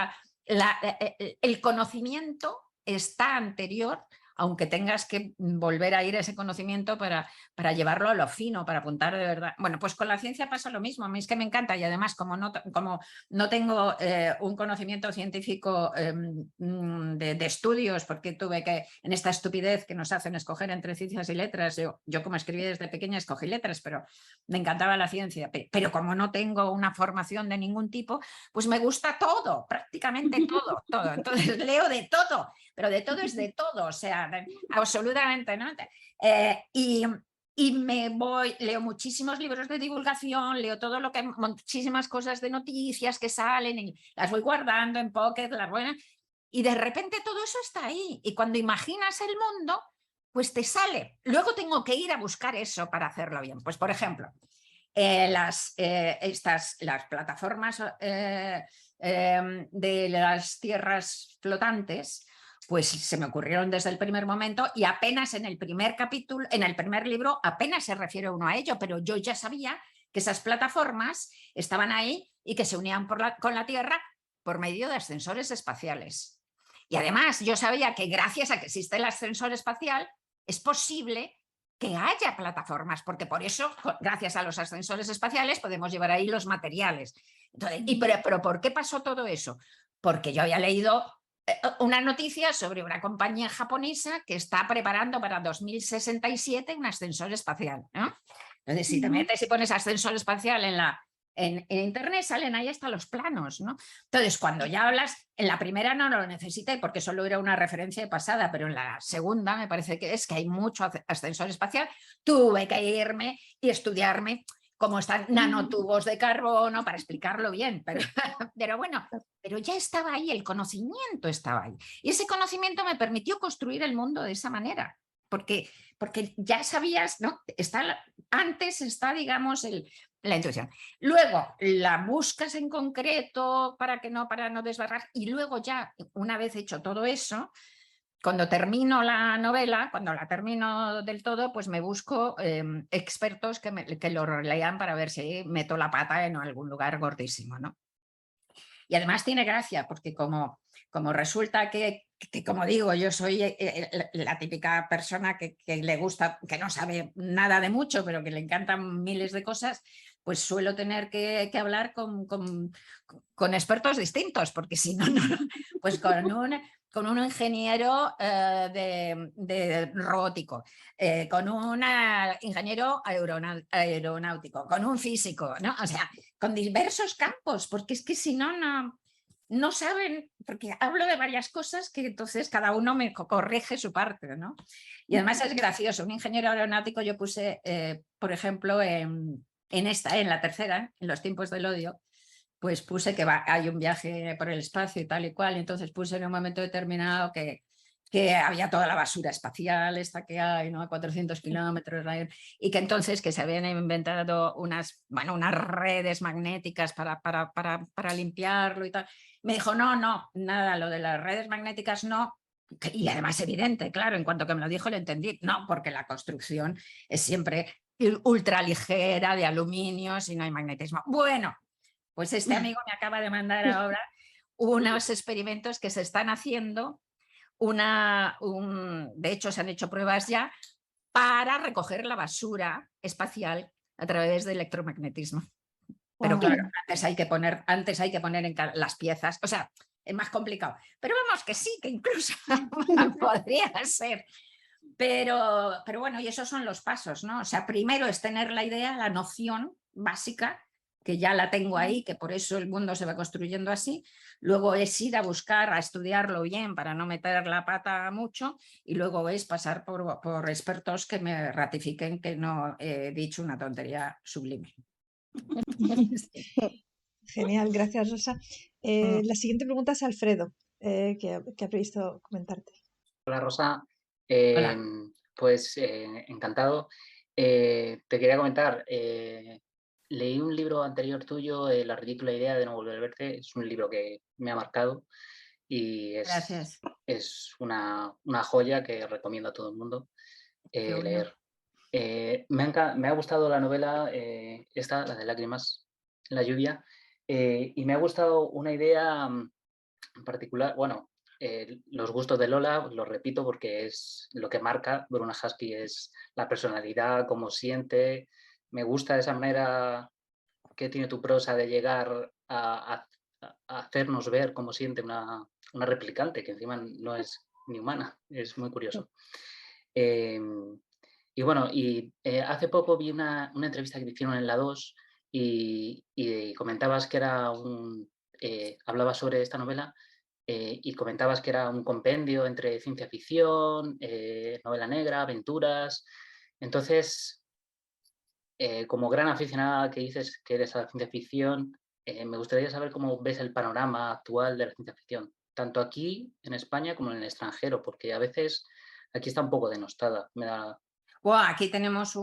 el conocimiento está anterior, aunque tengas que volver a ir a ese conocimiento para llevarlo a lo fino, para apuntar de verdad. Bueno, pues con la ciencia pasa lo mismo, a mí es que me encanta y además como no tengo un conocimiento científico de estudios, porque tuve que, en esta estupidez que nos hacen escoger entre ciencias y letras, yo como escribí desde pequeña escogí letras, pero me encantaba la ciencia, pero como no tengo una formación de ningún tipo, pues me gusta todo, prácticamente todo. Entonces leo de todo, pero de todo es de todo, o sea, absolutamente, ¿no? Y leo muchísimos libros de divulgación, leo todo lo que, muchísimas cosas de noticias que salen y las voy guardando en Pocket, y de repente todo eso está ahí. Y cuando imaginas el mundo, pues te sale. Luego tengo que ir a buscar eso para hacerlo bien. Pues, por ejemplo, las plataformas de las tierras flotantes, pues se me ocurrieron desde el primer momento y apenas en el primer capítulo, en el primer libro, apenas se refiere uno a ello, pero yo ya sabía que esas plataformas estaban ahí y que se unían con la Tierra por medio de ascensores espaciales. Y además yo sabía que gracias a que existe el ascensor espacial es posible que haya plataformas, porque por eso, gracias a los ascensores espaciales, podemos llevar ahí los materiales. Entonces, pero ¿por qué pasó todo eso? Porque yo había leído una noticia sobre una compañía japonesa que está preparando para 2067 un ascensor espacial, ¿no? Entonces, si te metes y pones ascensor espacial en internet, salen ahí hasta los planos, ¿no? Entonces, cuando ya hablas, en la primera no lo necesité porque solo era una referencia pasada, pero en la segunda me parece que hay mucho ascensor espacial, tuve que irme y estudiarme cómo están nanotubos de carbono para explicarlo bien, pero bueno, pero ya estaba ahí, el conocimiento estaba ahí. Y ese conocimiento me permitió construir el mundo de esa manera, porque ya sabías, ¿no? Antes está, digamos, la intuición. Luego la buscas en concreto para no desbarrar, y luego ya, una vez hecho todo eso, cuando termino la novela, cuando la termino del todo, pues me busco expertos que lo lean para ver si meto la pata en algún lugar gordísimo, ¿no? Y además tiene gracia, porque como resulta que, como digo, yo soy la típica persona que le gusta, que no sabe nada de mucho, pero que le encantan miles de cosas, pues suelo tener que hablar con expertos distintos, porque si no, pues con un ingeniero de robótico, con un ingeniero aeronáutico, con un físico, ¿no? O sea, con diversos campos, porque es que si no, no saben, porque hablo de varias cosas que entonces cada uno me corrige su parte, ¿no? Y además es gracioso, un ingeniero aeronáutico yo puse, por ejemplo, en la tercera, en Los tiempos del odio, pues puse que hay un viaje por el espacio y tal y cual, y entonces puse en un momento determinado que había toda la basura espacial esta que hay, ¿no? A 400 kilómetros, y que entonces que se habían inventado unas redes magnéticas para limpiarlo y tal. Me dijo, no, nada, lo de las redes magnéticas no. Y además evidente, claro, en cuanto que me lo dijo lo entendí. No, porque la construcción es siempre ultra ligera, de aluminio, si no hay magnetismo. Bueno, pues este amigo me acaba de mandar ahora unos experimentos que se están haciendo. De hecho, se han hecho pruebas ya para recoger la basura espacial a través de electromagnetismo. Pero claro, antes hay que poner en las piezas, o sea, es más complicado. Pero vamos, que sí, que incluso podría ser. Pero bueno, y esos son los pasos, ¿no? O sea, primero es tener la idea, la noción básica, que ya la tengo ahí, que por eso el mundo se va construyendo así. Luego es ir a buscar, a estudiarlo bien para no meter la pata mucho, y luego es pasar por expertos que me ratifiquen que no he dicho una tontería sublime. Genial, gracias, Rosa. La siguiente pregunta es Alfredo, que ha previsto comentarte. Hola, Rosa. Hola. Pues encantado. Te quería comentar, leí un libro anterior tuyo, La ridícula idea de no volver a verte. Es un libro que me ha marcado y es una joya que recomiendo a todo el mundo leer. Me ha gustado la novela esta, la de Lágrimas en la lluvia, y me ha gustado una idea en particular. Bueno, los gustos de Lola, lo repito porque es lo que marca Bruna Husky, es la personalidad, cómo siente. Me gusta esa manera que tiene tu prosa de llegar a hacernos ver cómo siente una replicante, que encima no es ni humana. Es muy curioso. Y bueno, hace poco vi una entrevista que te hicieron en La 2 y comentabas que era hablabas sobre esta novela y comentabas que era un compendio entre ciencia ficción, novela negra, aventuras. Entonces, como gran aficionada que dices que eres a la ciencia ficción, me gustaría saber cómo ves el panorama actual de la ciencia ficción, tanto aquí en España como en el extranjero, porque a veces Aquí está un poco denostada, me da... Wow, aquí tenemos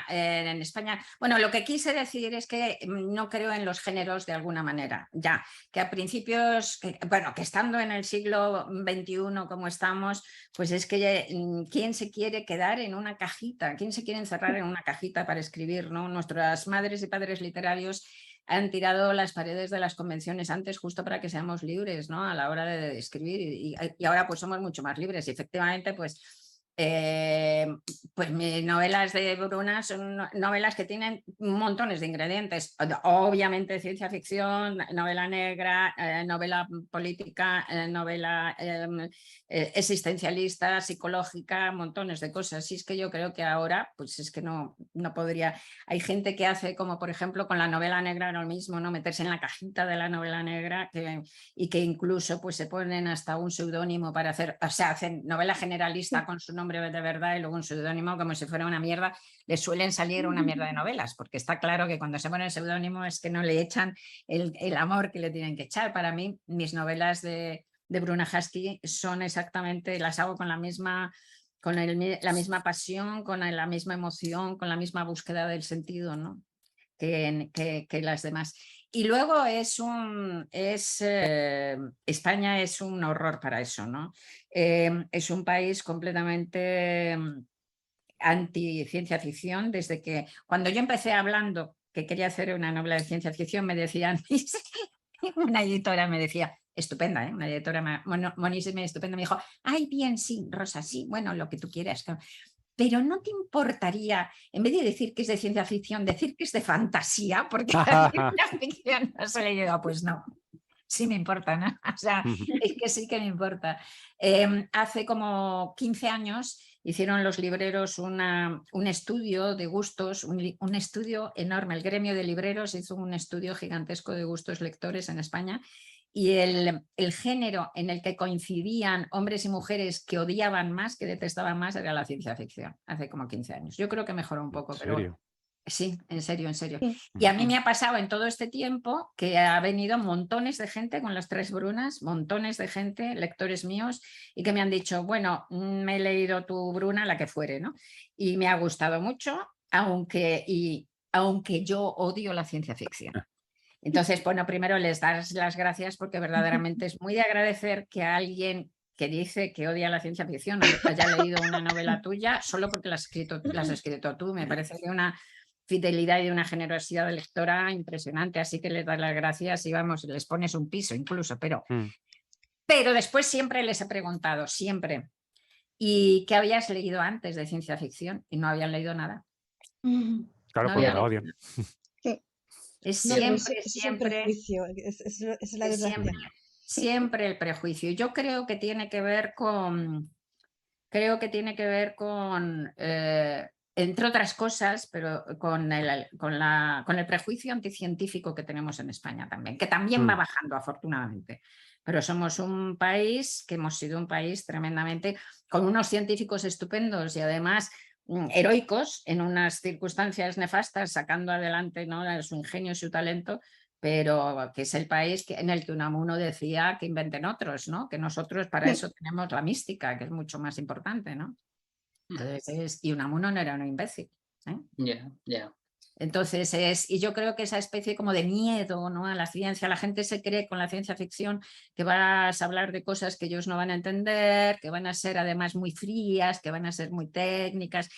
en España. Bueno, lo que quise decir es que no creo en los géneros de alguna manera. Ya, que a principios, bueno, que estando en el siglo XXI como estamos, pues es que ¿quién se quiere quedar en una cajita? ¿Quién se quiere encerrar en una cajita para escribir, ¿no? Nuestras madres y padres literarios han tirado las paredes de las convenciones antes justo para que seamos libres, ¿no? A la hora de escribir y ahora pues somos mucho más libres y efectivamente pues... pues mis novelas de Bruna son novelas que tienen montones de ingredientes, obviamente ciencia ficción, novela negra, novela política, novela existencialista, psicológica, montones de cosas. Y es que yo creo que ahora, pues es que no podría. Hay gente que hace como por ejemplo con la novela negra lo mismo, ¿no? Meterse en la cajita de la novela negra y que incluso pues se ponen hasta un seudónimo para hacer, o sea, hacen novela generalista con su nombre de verdad y luego un seudónimo como si fuera una mierda. Les suelen salir una mierda de novelas, porque está claro que cuando se pone el seudónimo es que no le echan el amor que le tienen que echar. Para mí, mis novelas de Bruna Husky son exactamente, las hago con la misma pasión, con la misma emoción, con la misma búsqueda del sentido, ¿no? que las demás. Y luego España es un horror para eso, ¿no? Es un país completamente anti-ciencia ficción, desde que cuando yo empecé hablando que quería hacer una novela de ciencia ficción, me decían, una editora me decía, estupenda, una editora monísima y estupenda, me dijo, ay, bien, sí, Rosa, sí, bueno, lo que tú quieras. Pero ¿no te importaría, en vez de decir que es de ciencia ficción, decir que es de fantasía? Porque la ciencia ficción no se le llega, pues no. Sí me importa, ¿no? O sea, es que sí que me importa. Hace como 15 años hicieron los libreros un estudio de gustos, un estudio enorme. El gremio de libreros hizo un estudio gigantesco de gustos lectores en España y el género en el que coincidían hombres y mujeres que odiaban más, que detestaban más, era la ciencia ficción, hace como 15 años. Yo creo que mejoró un poco, pero... Sí, en serio, en serio. Y a mí me ha pasado en todo este tiempo que ha venido montones de gente con las tres Brunas, montones de gente, lectores míos, y que me han dicho, bueno, me he leído tu Bruna, la que fuere, ¿no? Y me ha gustado mucho, aunque yo odio la ciencia ficción. Entonces, bueno, primero les das las gracias porque verdaderamente es muy de agradecer que alguien que dice que odia la ciencia ficción haya leído una novela tuya solo porque la has escrito tú. Me parece que una fidelidad y una generosidad de lectora impresionante, así que les das las gracias y vamos, les pones un piso incluso, pero después siempre les he preguntado, siempre, ¿y qué habías leído antes de ciencia ficción? Y no habían leído nada. Claro, porque la odian. Es siempre, siempre, el prejuicio, es la desgracia. Siempre el prejuicio. Yo creo que tiene que ver con, entre otras cosas, pero con el prejuicio anticientífico que tenemos en España también, que también va bajando afortunadamente. Pero somos un país, que hemos sido un país tremendamente, con unos científicos estupendos y además heroicos en unas circunstancias nefastas, sacando adelante, ¿no?, su ingenio y su talento, pero que es el país en el que Unamuno decía que inventen otros, ¿no? Que nosotros para eso tenemos la mística, que es mucho más importante, ¿no? Entonces, y Unamuno no era un imbécil. Entonces y yo creo que esa especie como de miedo, ¿no?, a la ciencia, la gente se cree con la ciencia ficción que vas a hablar de cosas que ellos no van a entender, que van a ser además muy frías, que van a ser muy técnicas,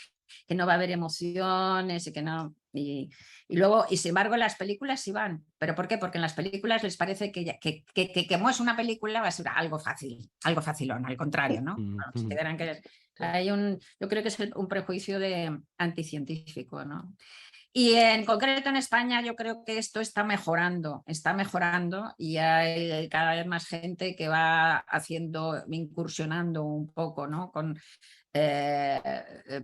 que no va a haber emociones y que no... Y luego, y sin embargo, las películas sí van. ¿Pero por qué? Porque en las películas les parece que como es una película va a ser algo fácil, algo facilón, al contrario, ¿no? Consideran que yo creo que es un prejuicio anticientífico, ¿no? Y en concreto en España yo creo que esto está mejorando y hay cada vez más gente que va incursionando un poco, ¿no? Con, pues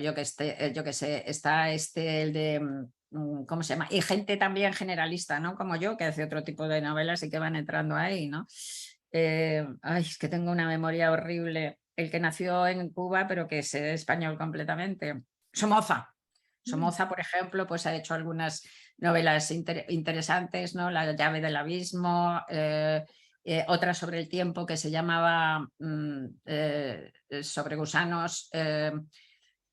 yo que sé, está el de, ¿cómo se llama? Y gente también generalista, ¿no? Como yo, que hace otro tipo de novelas y que van entrando ahí, ¿no? Es que tengo una memoria horrible. El que nació en Cuba pero que es español completamente. Somoza, por ejemplo, pues ha hecho algunas novelas interesantes, ¿no? La llave del abismo, otra sobre el tiempo que se llamaba sobre gusanos, agujeros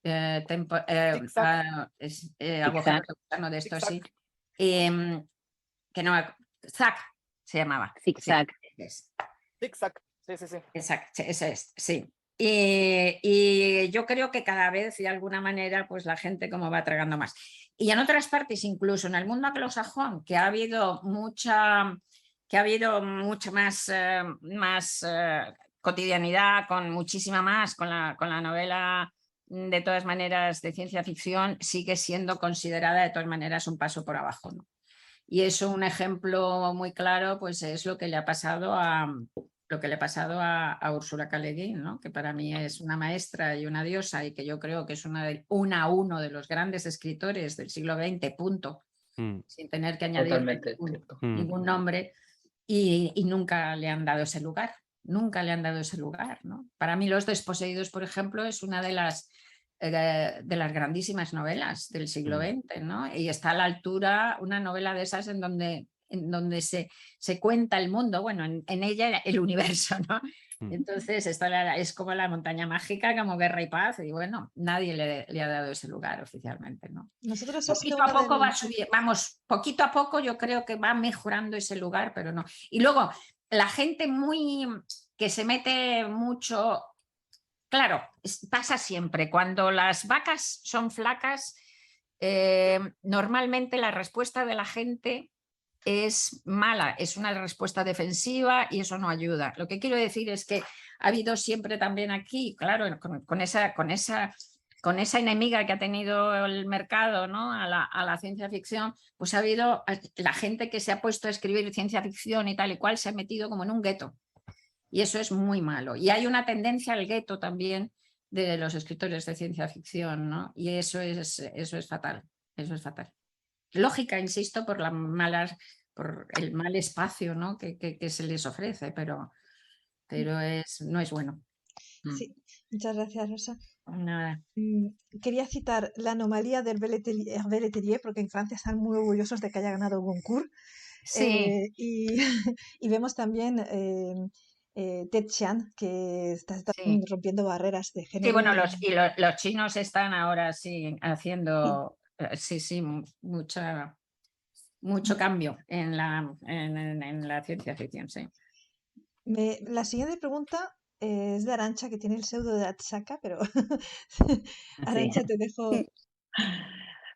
de gusano de esto, sí. Que no, Zack se llamaba. Zigzag. Zigzag, sí. Exacto, ese es, sí. Y yo creo que cada vez, de alguna manera, pues la gente como va tragando más. Y en otras partes, incluso en el mundo anglosajón, que ha habido mucha más cotidianidad, con muchísima más, con la novela, de todas maneras, de ciencia ficción, sigue siendo considerada de todas maneras un paso por abajo, ¿no? Y eso, un ejemplo muy claro, pues es lo que le ha pasado a Ursula K. Le Guin, ¿no? Que para mí es una maestra y una diosa, y que yo creo que es uno de los grandes escritores del siglo XX, punto, sin tener que añadir ningún nombre, y nunca le han dado ese lugar, ¿no? Para mí Los desposeídos, por ejemplo, es una de las grandísimas novelas del siglo XX, ¿no? Y está a la altura, una novela de esas en donde se cuenta el mundo, bueno, en ella el universo, ¿no? Entonces es como la montaña mágica, como Guerra y Paz, y bueno, nadie le ha dado ese lugar oficialmente, ¿no? Nosotros poquito a poco va a subir, poquito a poco yo creo que va mejorando ese lugar, pero no. Y luego, la gente que se mete mucho. Claro, pasa siempre. Cuando las vacas son flacas, normalmente la respuesta de la gente es mala, es una respuesta defensiva y eso no ayuda. Lo que quiero decir es que ha habido siempre también aquí, claro, con esa enemiga que ha tenido el mercado, ¿no? a la ciencia ficción, pues ha habido la gente que se ha puesto a escribir ciencia ficción y tal y cual, se ha metido como en un gueto. Y eso es muy malo. Y hay una tendencia al gueto también de los escritores de ciencia ficción, ¿no? Y eso es fatal. Eso es fatal. Lógica, insisto, por el mal espacio, ¿no? que se les ofrece, pero no es bueno. Sí, muchas gracias, Rosa. Nada. Quería citar La anomalía del Hervé Letellier, porque en Francia están muy orgullosos de que haya ganado Goncourt. Sí. Y vemos también Ted Chiang, que está rompiendo barreras de género. Sí, bueno, los chinos están ahora haciendo mucho cambio en la ciencia ficción, sí. La siguiente pregunta es de Arantxa, que tiene el pseudo de Atsaka, pero Arantxa, te dejo.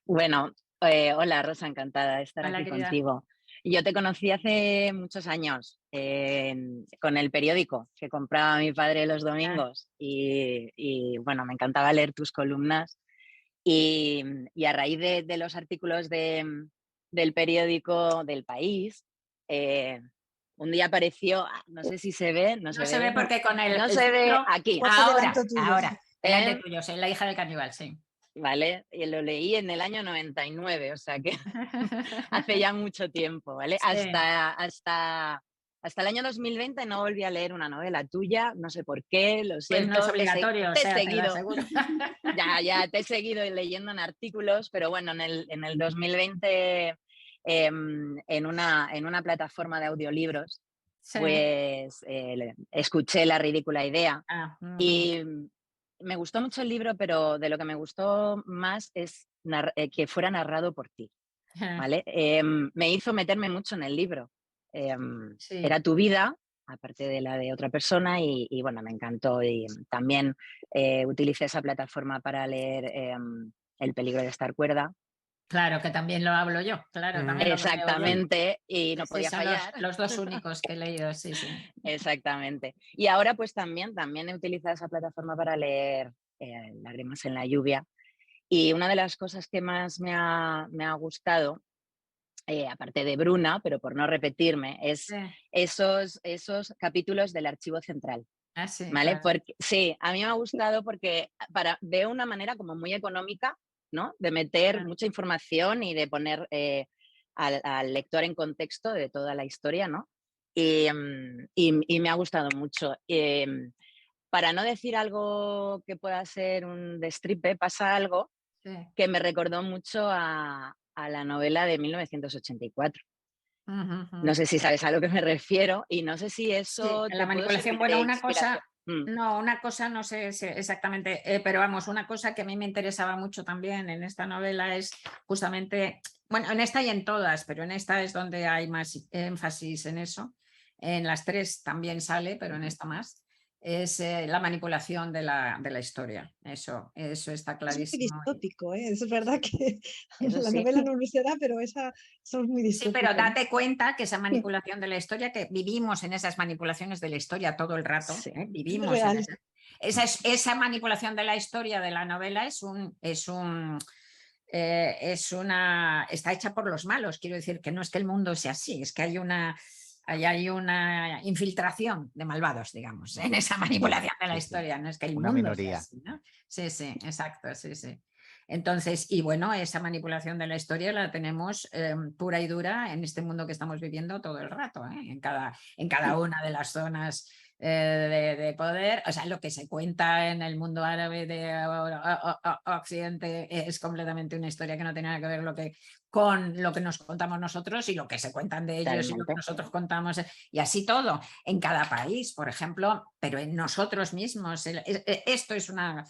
Bueno, hola Rosa, encantada de estar aquí contigo. Yo te conocí hace muchos años con el periódico que compraba mi padre los domingos y bueno, me encantaba leer tus columnas y a raíz de los artículos del periódico del País, un día apareció, no sé si se ve, no se ve porque con no se ve aquí. Ahora, delante tuyo, soy la hija del caníbal, sí. ¿Vale? Y lo leí en el año 99, o sea que hace ya mucho tiempo, ¿vale? Sí. Hasta el año 2020 no volví a leer una novela tuya, no sé por qué, lo siento. Pues no es obligatorio, te he seguido. Ya te he seguido leyendo en artículos, pero bueno, en el 2020 en una plataforma de audiolibros, pues escuché La ridícula idea y me gustó mucho el libro, pero de lo que me gustó más es que fuera narrado por ti, ¿vale? Me hizo meterme mucho en el libro. Era tu vida, aparte de la de otra persona, y bueno, me encantó. Y también utilicé esa plataforma para leer El peligro de estar cuerda. Claro, que también lo hablo yo, claro. También exactamente, y no podía fallar. Los dos únicos que he leído, sí. Exactamente. Y ahora pues también he utilizado esa plataforma para leer Lágrimas en la lluvia. Y una de las cosas que más me ha gustado, aparte de Bruna, pero por no repetirme, es esos capítulos del Archivo Central. Ah, sí, ¿vale? Claro. Porque, sí, a mí me ha gustado porque veo una manera como muy económica, ¿no? De meter mucha información y de poner al lector en contexto de toda la historia, ¿no? Y me ha gustado mucho. Para no decir algo que pueda ser un destripe, pasa algo que me recordó mucho a la novela de 1984. No sé si sabes a lo que me refiero y no sé si eso... Sí, la manipulación, bueno, una cosa, no sé exactamente, pero vamos, una cosa que a mí me interesaba mucho también en esta novela es justamente, bueno, en esta y en todas, pero en esta es donde hay más énfasis en eso, en las tres también sale, pero en esta más, es la manipulación de la historia, eso está Es muy clarísimo. distópico, ¿eh? Es verdad que Eso la sí. novela no lo será, pero esa son muy Sí, distópicas. pero date cuenta que esa manipulación de la historia, que vivimos en esas manipulaciones de la historia todo el rato, Sí. vivimos real. en esa manipulación de la historia de la novela está hecha por los malos. Quiero decir que no es que el mundo sea así, es que hay una infiltración de malvados, digamos, en esa manipulación de la historia, no es que el Una mundo minoría. sea así, ¿no? Sí, exacto, sí. Entonces, y bueno, esa manipulación de la historia la tenemos pura y dura en este mundo que estamos viviendo todo el rato, en cada una de las zonas de poder. O sea, lo que se cuenta en el mundo árabe de Occidente es completamente una historia que no tiene nada que ver con lo que nos contamos nosotros y lo que se cuentan de ellos y lo que nosotros contamos, y así todo, en cada país, por ejemplo, pero en nosotros mismos. Esto es una...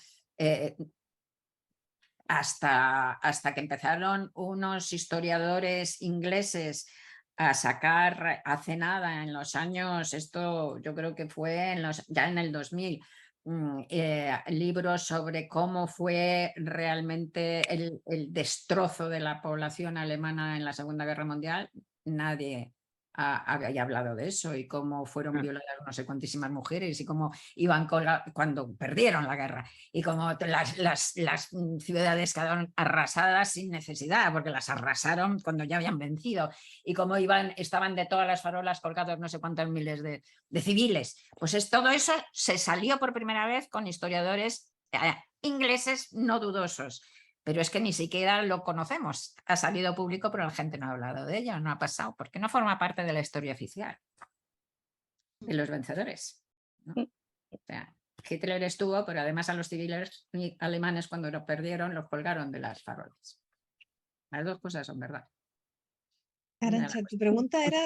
hasta que empezaron unos historiadores ingleses a sacar hace nada, en los años, esto yo creo que fue ya en el 2000, libros sobre cómo fue realmente el destrozo de la población alemana en la Segunda Guerra Mundial. Nadie había hablado de eso, y cómo fueron violadas no sé cuantísimas mujeres, y cómo iban cuando perdieron la guerra, y cómo las ciudades quedaron arrasadas sin necesidad, porque las arrasaron cuando ya habían vencido, y cómo estaban de todas las farolas colgados no sé cuántos miles de civiles. Pues todo eso se salió por primera vez con historiadores ingleses no dudosos. Pero es que ni siquiera lo conocemos. Ha salido público, pero la gente no ha hablado de ello, no ha pasado, porque no forma parte de la historia oficial de los vencedores, ¿no? O sea, Hitler estuvo, pero además a los civiles alemanes, cuando lo perdieron, los colgaron de las farolas. Las dos cosas son verdad. Arantxa, tu pregunta era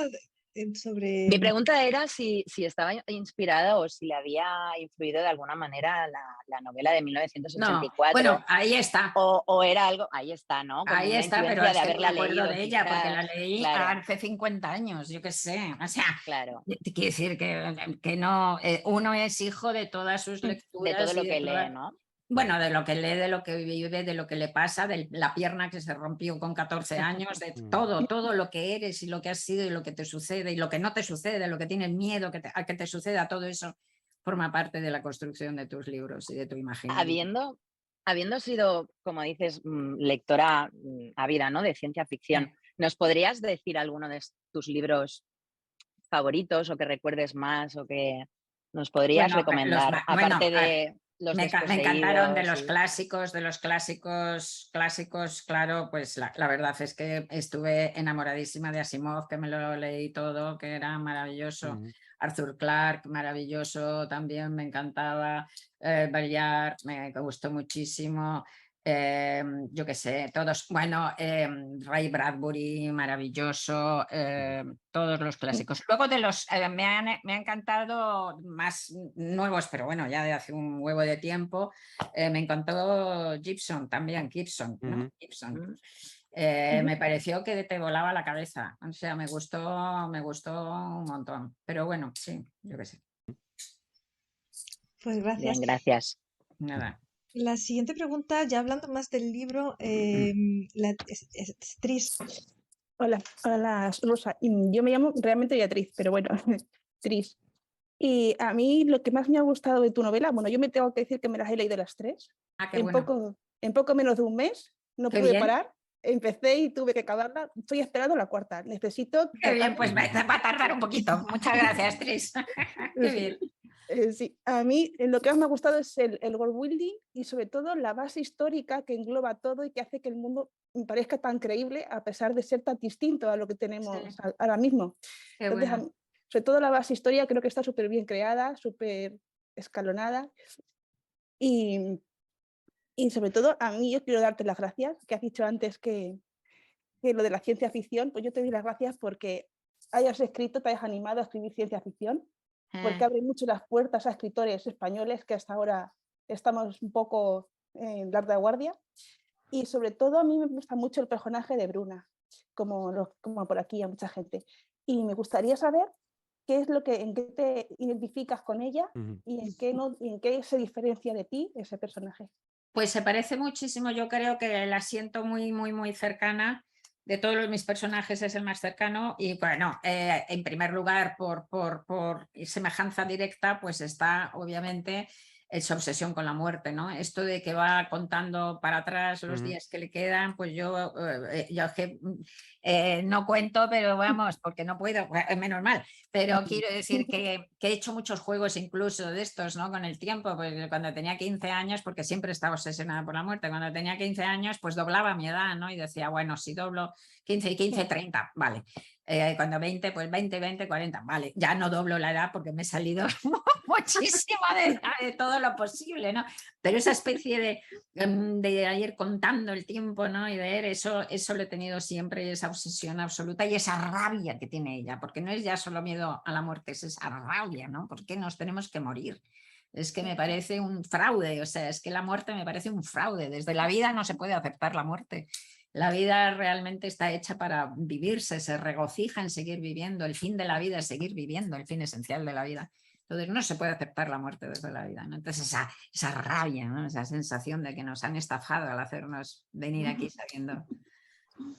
sobre... Mi pregunta era si estaba inspirada o si le había influido de alguna manera la novela de 1984. No, bueno, ahí está. O era algo, ahí está, ¿no? Como ahí está, pero de es que haberla me acuerdo leído, de ella, quizás, porque la leí claro. hace 50 años, yo qué sé. O sea, claro. Quiero decir que no, uno es hijo de todas sus lecturas. De todo lo que lee, ¿no? Bueno, de lo que lee, de lo que vive, de lo que le pasa, de la pierna que se rompió con 14 años, de todo lo que eres y lo que has sido y lo que te sucede y lo que no te sucede, lo que tienes miedo a que te suceda, todo eso forma parte de la construcción de tus libros y de tu imaginario. Habiendo sido, como dices, lectora ávida, ¿no?, de ciencia ficción, ¿nos podrías decir alguno de tus libros favoritos o que recuerdes más o que nos podrías recomendar? Aparte de... Me encantaron de los clásicos, claro, pues la verdad es que estuve enamoradísima de Asimov, que me lo leí todo, que era maravilloso. Arthur Clarke, maravilloso, también me encantaba. Bayard, me gustó muchísimo. Yo qué sé, todos, bueno, Ray Bradbury, maravilloso, todos los clásicos. Luego de los, me ha encantado más nuevos, pero bueno, ya de hace un huevo de tiempo, me encantó Gibson también, ¿no? Gibson. Me pareció que te volaba la cabeza, o sea, me gustó un montón, pero bueno, sí, yo qué sé. Pues gracias. Bien, gracias. Nada. La siguiente pregunta, ya hablando más del libro, Tris. Hola, Rosa. Yo me llamo realmente Beatriz, pero bueno, Tris. Y a mí lo que más me ha gustado de tu novela, bueno, yo me tengo que decir que me las he leído las tres. Qué bueno. En poco menos de un mes, no pude parar. Empecé y tuve que acabarla. Estoy esperando la cuarta. Necesito... Qué bien, pues va a tardar un poquito. Muchas gracias, Tris. Qué bien. Sí, a mí lo que más me ha gustado es el world building y sobre todo la base histórica que engloba todo y que hace que el mundo me parezca tan creíble a pesar de ser tan distinto a lo que tenemos ahora mismo. Entonces, bueno. Sobre todo la base histórica creo que está súper bien creada, súper escalonada y sobre todo a mí yo quiero darte las gracias, que has dicho antes que lo de la ciencia ficción, pues yo te doy las gracias porque hayas escrito, te hayas animado a escribir ciencia ficción, porque abre mucho las puertas a escritores españoles que hasta ahora estamos un poco en la guardia. Y sobre todo a mí me gusta mucho el personaje de Bruna, como por aquí a mucha gente. Y me gustaría saber qué es en qué te identificas con ella y en qué se diferencia de ti ese personaje. Pues se parece muchísimo, yo creo que la siento muy, muy, muy cercana. De todos mis personajes es el más cercano y bueno, en primer lugar por semejanza directa pues está obviamente su obsesión con la muerte, ¿no? Esto de que va contando para atrás los días que le quedan, pues yo no cuento, pero vamos, porque no puedo, menos mal, pero quiero decir que he hecho muchos juegos incluso de estos, ¿no? Con el tiempo, pues cuando tenía 15 años, porque siempre estaba obsesionada por la muerte, cuando tenía 15 años pues doblaba mi edad, ¿no? Y decía, bueno, si doblo 15 y 15, 30, vale. Cuando 20, pues 20, 20, 40, vale. Ya no doblo la edad porque me he salido muchísimo de todo lo posible, ¿no? Pero esa especie de ir contando el tiempo, ¿no? Y ver eso lo he tenido siempre, esa obsesión absoluta y esa rabia que tiene ella, porque no es ya solo miedo a la muerte, es esa rabia, ¿no? Porque nos tenemos que morir. Es que me parece un fraude, o sea, es que la muerte me parece un fraude. Desde la vida no se puede aceptar la muerte. La vida realmente está hecha para vivirse, se regocija en seguir viviendo. El fin de la vida es seguir viviendo, el fin esencial de la vida. Entonces no se puede aceptar la muerte desde la vida, ¿no? Entonces esa rabia, ¿no? Esa sensación de que nos han estafado al hacernos venir aquí sabiendo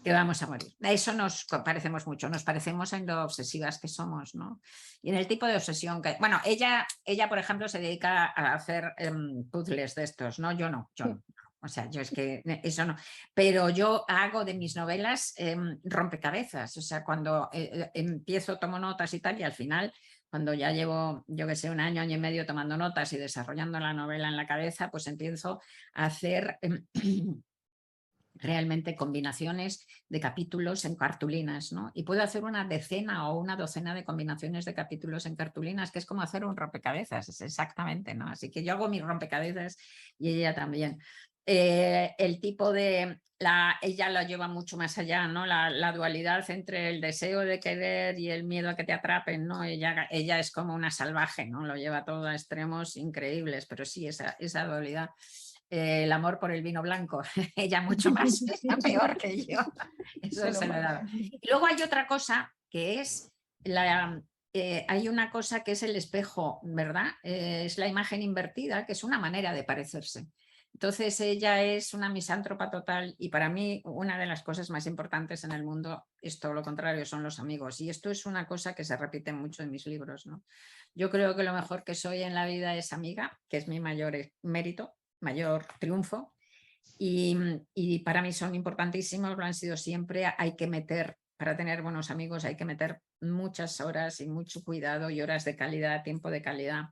que vamos a morir. A eso nos parecemos mucho, nos parecemos en lo obsesivas que somos, ¿no? Y en el tipo de obsesión que... Bueno, ella por ejemplo, se dedica a hacer puzzles de estos, ¿no? Yo no. O sea, yo es que eso no. Pero yo hago de mis novelas rompecabezas. O sea, cuando empiezo, tomo notas y tal, y al final, cuando ya llevo, yo que sé, un año y medio tomando notas y desarrollando la novela en la cabeza, pues empiezo a hacer realmente combinaciones de capítulos en cartulinas, ¿no? Y puedo hacer una decena o una docena de combinaciones de capítulos en cartulinas, que es como hacer un rompecabezas, es exactamente, ¿no? Así que yo hago mis rompecabezas y ella también. El tipo de... ella lo lleva mucho más allá, ¿no? La dualidad entre el deseo de querer y el miedo a que te atrapen, ¿no? Ella es como una salvaje, ¿no? Lo lleva todo a extremos increíbles, pero sí, esa dualidad. El amor por el vino blanco, ella mucho más, está peor que yo. Eso se lo he dado. Y luego hay otra cosa que es hay una cosa que es el espejo, ¿verdad? Es la imagen invertida, que es una manera de parecerse. Entonces ella es una misántropa total y para mí una de las cosas más importantes en el mundo es todo lo contrario, son los amigos. Y esto es una cosa que se repite mucho en mis libros, ¿no? Yo creo que lo mejor que soy en la vida es amiga, que es mi mayor mérito, mayor triunfo, y para mí son importantísimos, lo han sido siempre. Hay que meter, para tener buenos amigos hay que meter muchas horas y mucho cuidado y horas de calidad, tiempo de calidad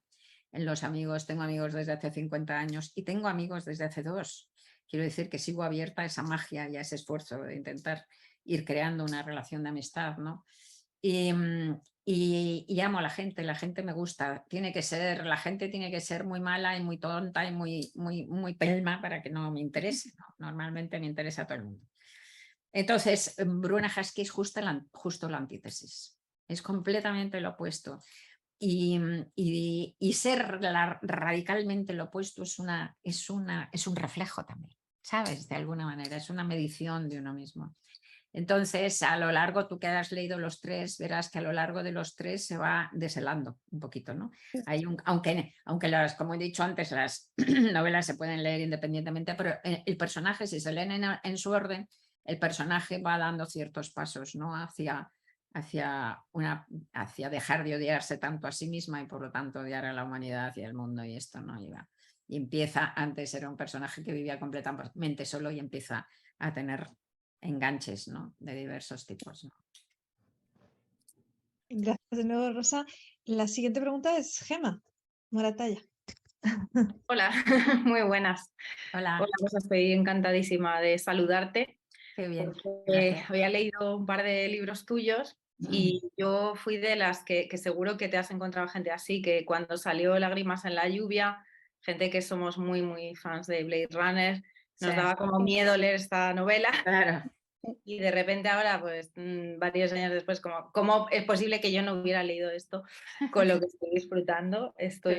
en los amigos. Tengo amigos desde hace 50 años y tengo amigos desde hace 2. Quiero decir que sigo abierta a esa magia y a ese esfuerzo de intentar ir creando una relación de amistad, ¿no? Y amo a la gente me gusta. La gente tiene que ser muy mala y muy tonta y muy pelma para que no me interese, ¿no? Normalmente me interesa a todo el mundo. Entonces, Bruna Husky es justo la antítesis. Es completamente lo opuesto. Y ser radicalmente lo opuesto es un reflejo también, ¿sabes? De alguna manera, es una medición de uno mismo. Entonces, a lo largo, tú que has leído los 3, verás que a lo largo de los 3 se va deshelando un poquito, ¿no? Aunque como he dicho antes, las novelas se pueden leer independientemente, pero el personaje, si se leen en su orden, el personaje va dando ciertos pasos, ¿no? Hacia dejar de odiarse tanto a sí misma y por lo tanto odiar a la humanidad y al mundo y esto, ¿no? Y empieza, antes era un personaje que vivía completamente solo y empieza a tener enganches, ¿no? De diversos tipos, ¿no? Gracias de nuevo, Rosa. La siguiente pregunta es Gemma Moratalla. Hola, muy buenas. Hola. Hola, pues estoy encantadísima de saludarte. Qué bien. Había leído un par de libros tuyos y yo fui de las que seguro que te has encontrado gente así, que cuando salió Lágrimas en la lluvia, gente que somos muy, muy fans de Blade Runner, nos daba como miedo leer esta novela. Claro. y de repente ahora, pues varios años después, ¿cómo es posible que yo no hubiera leído esto con lo que estoy disfrutando?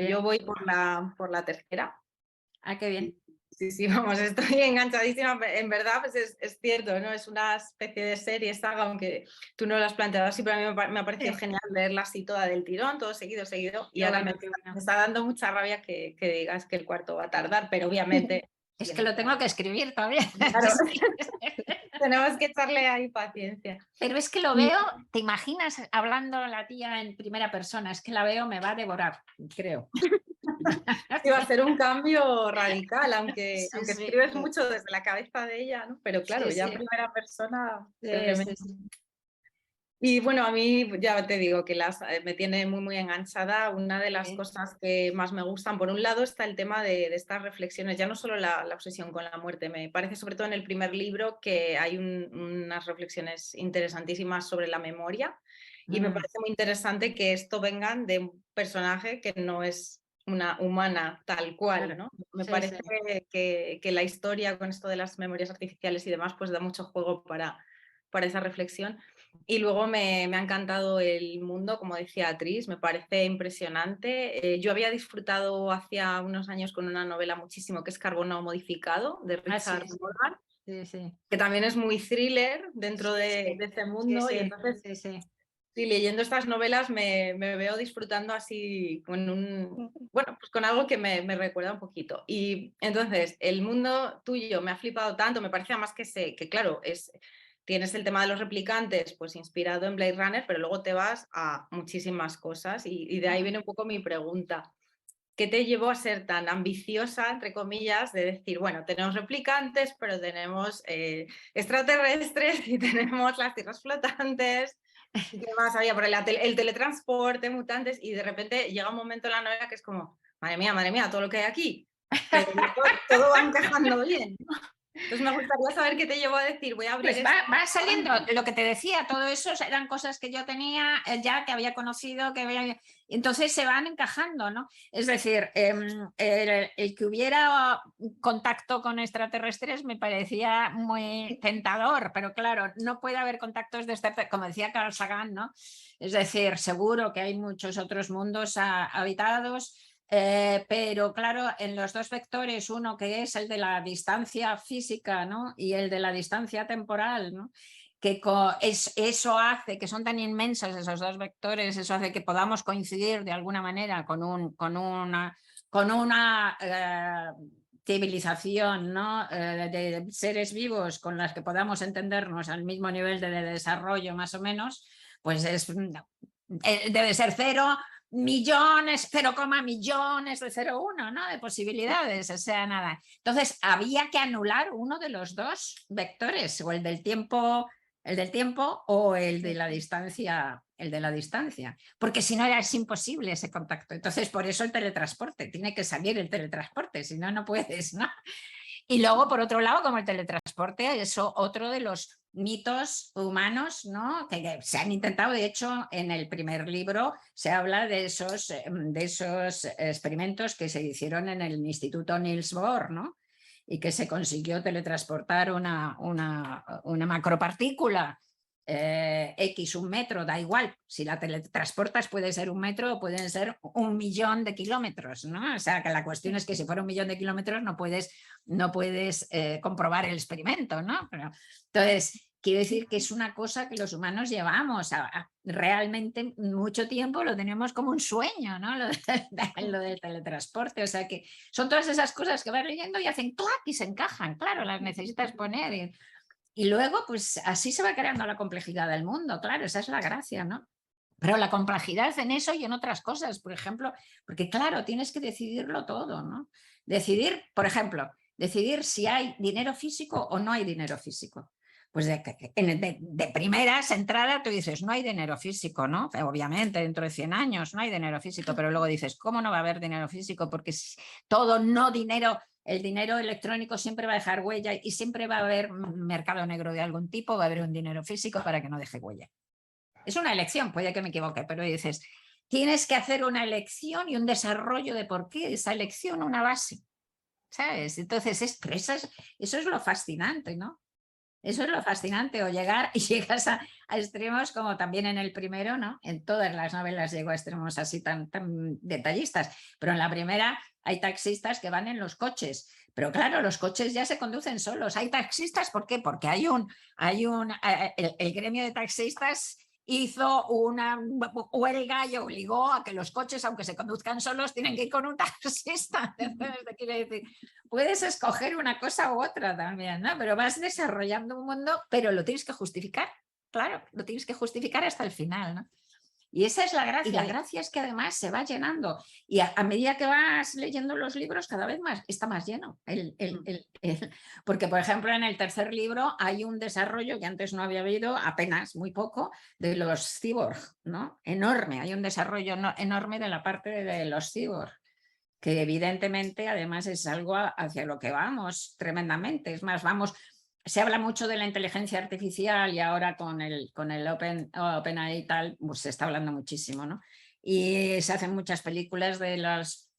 Yo voy por la tercera. Ah, qué bien. Sí, vamos, estoy enganchadísima. En verdad, pues es cierto, ¿no? Es una especie de serie, saga, aunque tú no lo has planteado así, pero a mí me ha parecido genial leerla así toda del tirón, todo seguido. Y ahora me está dando mucha rabia que digas que el cuarto va a tardar, pero obviamente... Es que lo tengo que escribir todavía. Claro. Tenemos que echarle ahí paciencia. Pero es que lo veo, te imaginas hablando la tía en primera persona, es que la veo, me va a devorar, creo. Va a ser un cambio radical, aunque escribes mucho desde la cabeza de ella, ¿no? Pero claro, ya en primera persona... Y bueno, a mí ya te digo que me tiene muy enganchada. Una de las cosas que más me gustan, por un lado está el tema de estas reflexiones, ya no solo la obsesión con la muerte, me parece sobre todo en el primer libro que hay unas reflexiones interesantísimas sobre la memoria y me parece muy interesante que esto vengan de un personaje que no es una humana tal cual, ¿no? Me parece que la historia con esto de las memorias artificiales y demás pues da mucho juego para esa reflexión. Y luego me ha encantado el mundo, como decía Tris, me parece impresionante. Yo había disfrutado hacía unos años con una novela muchísimo que es Carbono Modificado, de Richard Morgan, que también es muy thriller dentro de este mundo. Y entonces, leyendo estas novelas me veo disfrutando así con algo que me recuerda un poquito. Y entonces, el mundo tuyo me ha flipado tanto, me parece además que claro, tienes el tema de los replicantes, pues inspirado en Blade Runner, pero luego te vas a muchísimas cosas y de ahí viene un poco mi pregunta. ¿Qué te llevó a ser tan ambiciosa, entre comillas, de decir, bueno, tenemos replicantes, pero tenemos extraterrestres y tenemos las tierras flotantes? ¿Y qué más había? Por el teletransporte, mutantes, y de repente llega un momento en la novela que es como, madre mía, todo lo que hay aquí. Pero todo va encajando bien, ¿no? Entonces me gustaría saber qué te llevó a decir, voy a abrir pues va saliendo, lo que te decía, todo eso eran cosas que yo tenía ya, que había conocido, entonces se van encajando, ¿no? Es decir, el que hubiera contacto con extraterrestres me parecía muy tentador, pero claro, no puede haber contactos de extraterrestres, como decía Carl Sagan, ¿no? Es decir, seguro que hay muchos otros mundos habitados. Pero claro, en los dos vectores, uno que es el de la distancia física, ¿no? Y el de la distancia temporal, ¿no? Que eso hace que son tan inmensos esos dos vectores, eso hace que podamos coincidir de alguna manera con una civilización, ¿no? De seres vivos con las que podamos entendernos al mismo nivel de desarrollo más o menos, pues debe ser 0 millones, 0, millones de 0,1, ¿no? De posibilidades, o sea, nada. Entonces, había que anular uno de los dos vectores, o el del tiempo o el de la distancia, porque si no es imposible ese contacto. Entonces, por eso el teletransporte, tiene que salir el teletransporte, si no, no puedes, ¿no? Y luego, por otro lado, como el teletransporte, eso otro de los mitos humanos, ¿no? Que se han intentado, de hecho, en el primer libro se habla de esos experimentos que se hicieron en el Instituto Niels Bohr, ¿no? Y que se consiguió teletransportar una macropartícula X, 1 metro, da igual, si la teletransportas puede ser 1 metro o pueden ser 1 millón de kilómetros, ¿no? O sea, que la cuestión es que si fuera 1 millón de kilómetros no puedes comprobar el experimento, ¿no? Pero, entonces, quiero decir que es una cosa que los humanos llevamos realmente mucho tiempo, lo tenemos como un sueño, ¿no? Lo del teletransporte, o sea que son todas esas cosas que vas leyendo y hacen clac y se encajan, claro, las necesitas poner y luego, pues así se va creando la complejidad del mundo, claro, esa es la gracia, ¿no? Pero la complejidad en eso y en otras cosas, por ejemplo, porque claro, tienes que decidirlo todo, ¿no? Por ejemplo, decidir si hay dinero físico o no hay dinero físico. Pues de primeras entrada tú dices, no hay dinero físico, ¿no? Obviamente, dentro de 100 años no hay dinero físico, pero luego dices, ¿cómo no va a haber dinero físico? Porque todo no dinero... El dinero electrónico siempre va a dejar huella y siempre va a haber un mercado negro de algún tipo, va a haber un dinero físico para que no deje huella. Es una elección, puede que me equivoque, pero dices, tienes que hacer una elección y un desarrollo de por qué esa elección, una base, ¿sabes? Entonces, eso es lo fascinante, ¿no? Eso es lo fascinante, o llegar y llegas a extremos como también en el primero, ¿no? En todas las novelas llego a extremos así tan detallistas, pero en la primera hay taxistas que van en los coches, pero claro, los coches ya se conducen solos. Hay taxistas, ¿por qué? Porque el gremio de taxistas hizo una huelga y obligó a que los coches, aunque se conduzcan solos, tienen que ir con un taxista. Entonces, te quiere decir, puedes escoger una cosa u otra también, ¿no? Pero vas desarrollando un mundo, pero lo tienes que justificar, claro, lo tienes que justificar hasta el final, ¿no? Y esa es la gracia. Y la gracia es que además se va llenando. Y a medida que vas leyendo los libros, cada vez más está más lleno. Porque, por ejemplo, en el tercer libro hay un desarrollo que antes no había habido, apenas, muy poco, de los cyborg, ¿no? Enorme. Hay un desarrollo enorme de la parte de los cyborg, que evidentemente además es algo hacia lo que vamos tremendamente. Es más, se habla mucho de la inteligencia artificial y ahora con el OpenAI y tal, pues se está hablando muchísimo, ¿no? Y se hacen muchas películas de las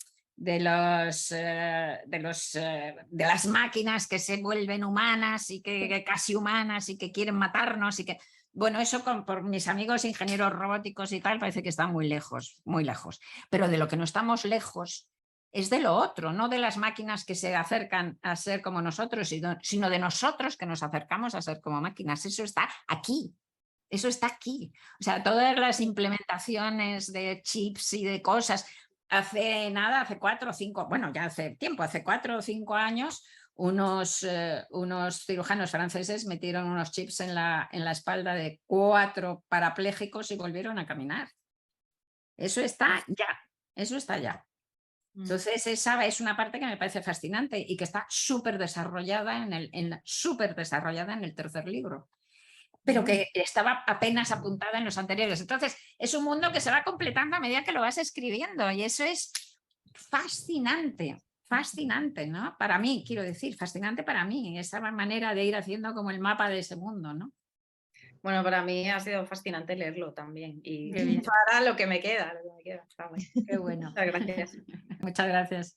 máquinas que se vuelven humanas y que casi humanas y que quieren matarnos y que... Bueno, eso por mis amigos ingenieros robóticos y tal parece que está muy lejos, pero de lo que no estamos lejos es de lo otro, no de las máquinas que se acercan a ser como nosotros, sino de nosotros que nos acercamos a ser como máquinas. Eso está aquí. Eso está aquí. O sea, todas las implementaciones de chips y de cosas, hace 4 o 5, bueno, ya hace tiempo, hace 4 o 5 años, unos cirujanos franceses metieron unos chips en la espalda de 4 parapléjicos y volvieron a caminar. Eso está ya, eso está ya. Entonces esa es una parte que me parece fascinante y que está súper desarrollada en el tercer libro, pero que estaba apenas apuntada en los anteriores. Entonces es un mundo que se va completando a medida que lo vas escribiendo y eso es fascinante, ¿no? Para mí, quiero decir, fascinante para mí, esa manera de ir haciendo como el mapa de ese mundo, ¿no? Bueno, para mí ha sido fascinante leerlo también y para lo que me queda. Qué bueno. Muchas gracias. Muchas gracias.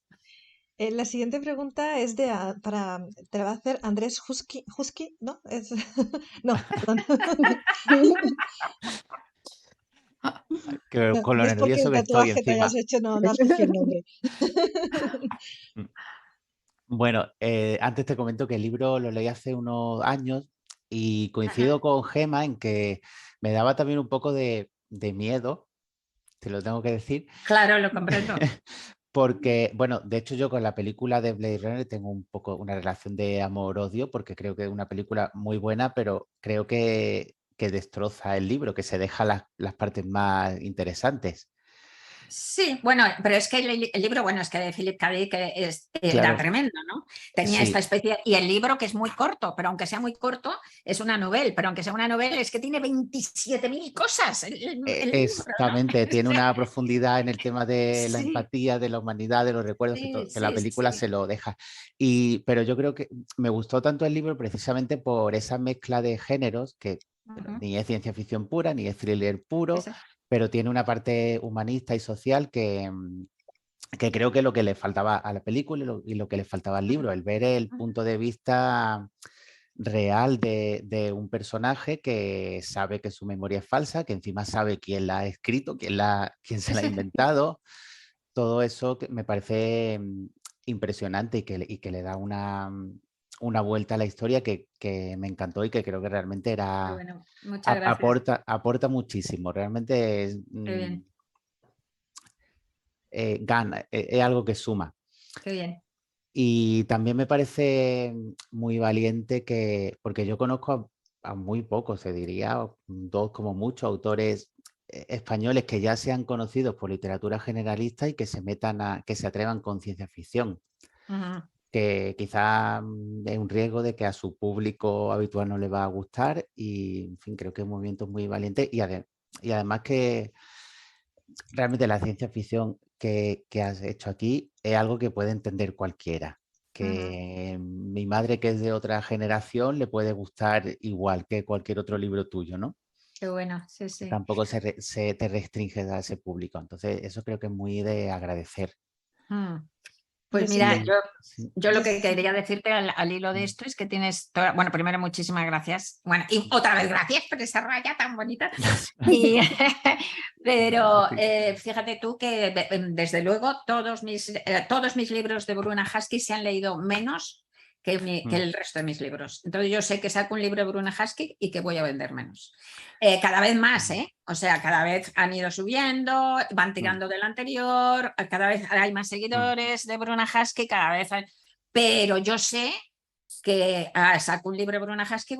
La siguiente pregunta es te la va a hacer Andrés Husky, ¿no? No, perdón. Que con lo es porque nervioso el que estoy tatuaje te encima. hayas hecho, no has cogido el nombre. Bueno, antes te comento que el libro lo leí hace unos años y coincido con Gemma en que me daba también un poco de miedo, te lo tengo que decir. Claro, lo comprendo. Porque, bueno, de hecho yo con la película de Blade Runner tengo un poco una relación de amor-odio porque creo que es una película muy buena, pero creo que destroza el libro, que se deja las partes más interesantes. Sí, bueno, pero es que el libro, bueno, es que de Philip K. Dick era Claro. tremendo, ¿no? Tenía Sí. esta especie, y el libro que es muy corto, pero aunque sea muy corto, es una novela, pero aunque sea una novela es que tiene 27.000 cosas el libro, Exactamente, ¿no? tiene una profundidad en el tema de la Sí. empatía, de la humanidad, de los recuerdos, que la película sí. se lo deja. Pero yo creo que me gustó tanto el libro precisamente por esa mezcla de géneros que ni es ciencia ficción pura, ni es thriller puro, pero tiene una parte humanista y social que creo que es lo que le faltaba a la película y lo que le faltaba al libro, el ver el punto de vista real de un personaje que sabe que su memoria es falsa, que encima sabe quién la ha escrito, quién se la ha inventado. Todo eso que me parece impresionante y que le da una vuelta a la historia que me encantó y que creo que realmente era... Bueno, muchas gracias. aporta muchísimo, realmente es... Qué bien. Gana, es algo que suma. Qué bien. Y también me parece muy valiente porque yo conozco a muy pocos, se diría 2 como mucho, autores españoles que ya sean conocidos por literatura generalista y que se atrevan con ciencia ficción. Que quizá es un riesgo de que a su público habitual no le va a gustar y, en fin, creo que es un movimiento muy valiente y además que realmente la ciencia ficción que has hecho aquí es algo que puede entender cualquiera. Que mi madre, que es de otra generación, le puede gustar igual que cualquier otro libro tuyo, ¿no? Qué bueno, sí. Tampoco te restringes a ese público. Entonces, eso creo que es muy de agradecer. Pues Yo mira, siempre- yo lo que yo- quería decirte al hilo de esto es que tienes, bueno, primero muchísimas gracias. Bueno, y otra vez gracias por esa raya tan bonita. Y, pero fíjate tú que desde luego todos mis libros de Bruna Husky se han leído menos que el resto de mis libros. Entonces yo sé que saco un libro de Bruna Husky y que voy a vender menos. Cada vez más, o sea, cada vez han ido subiendo, van tirando del anterior, cada vez hay más seguidores de Bruna Husky, cada vez hay... Pero yo sé que saco un libro de Bruna Husky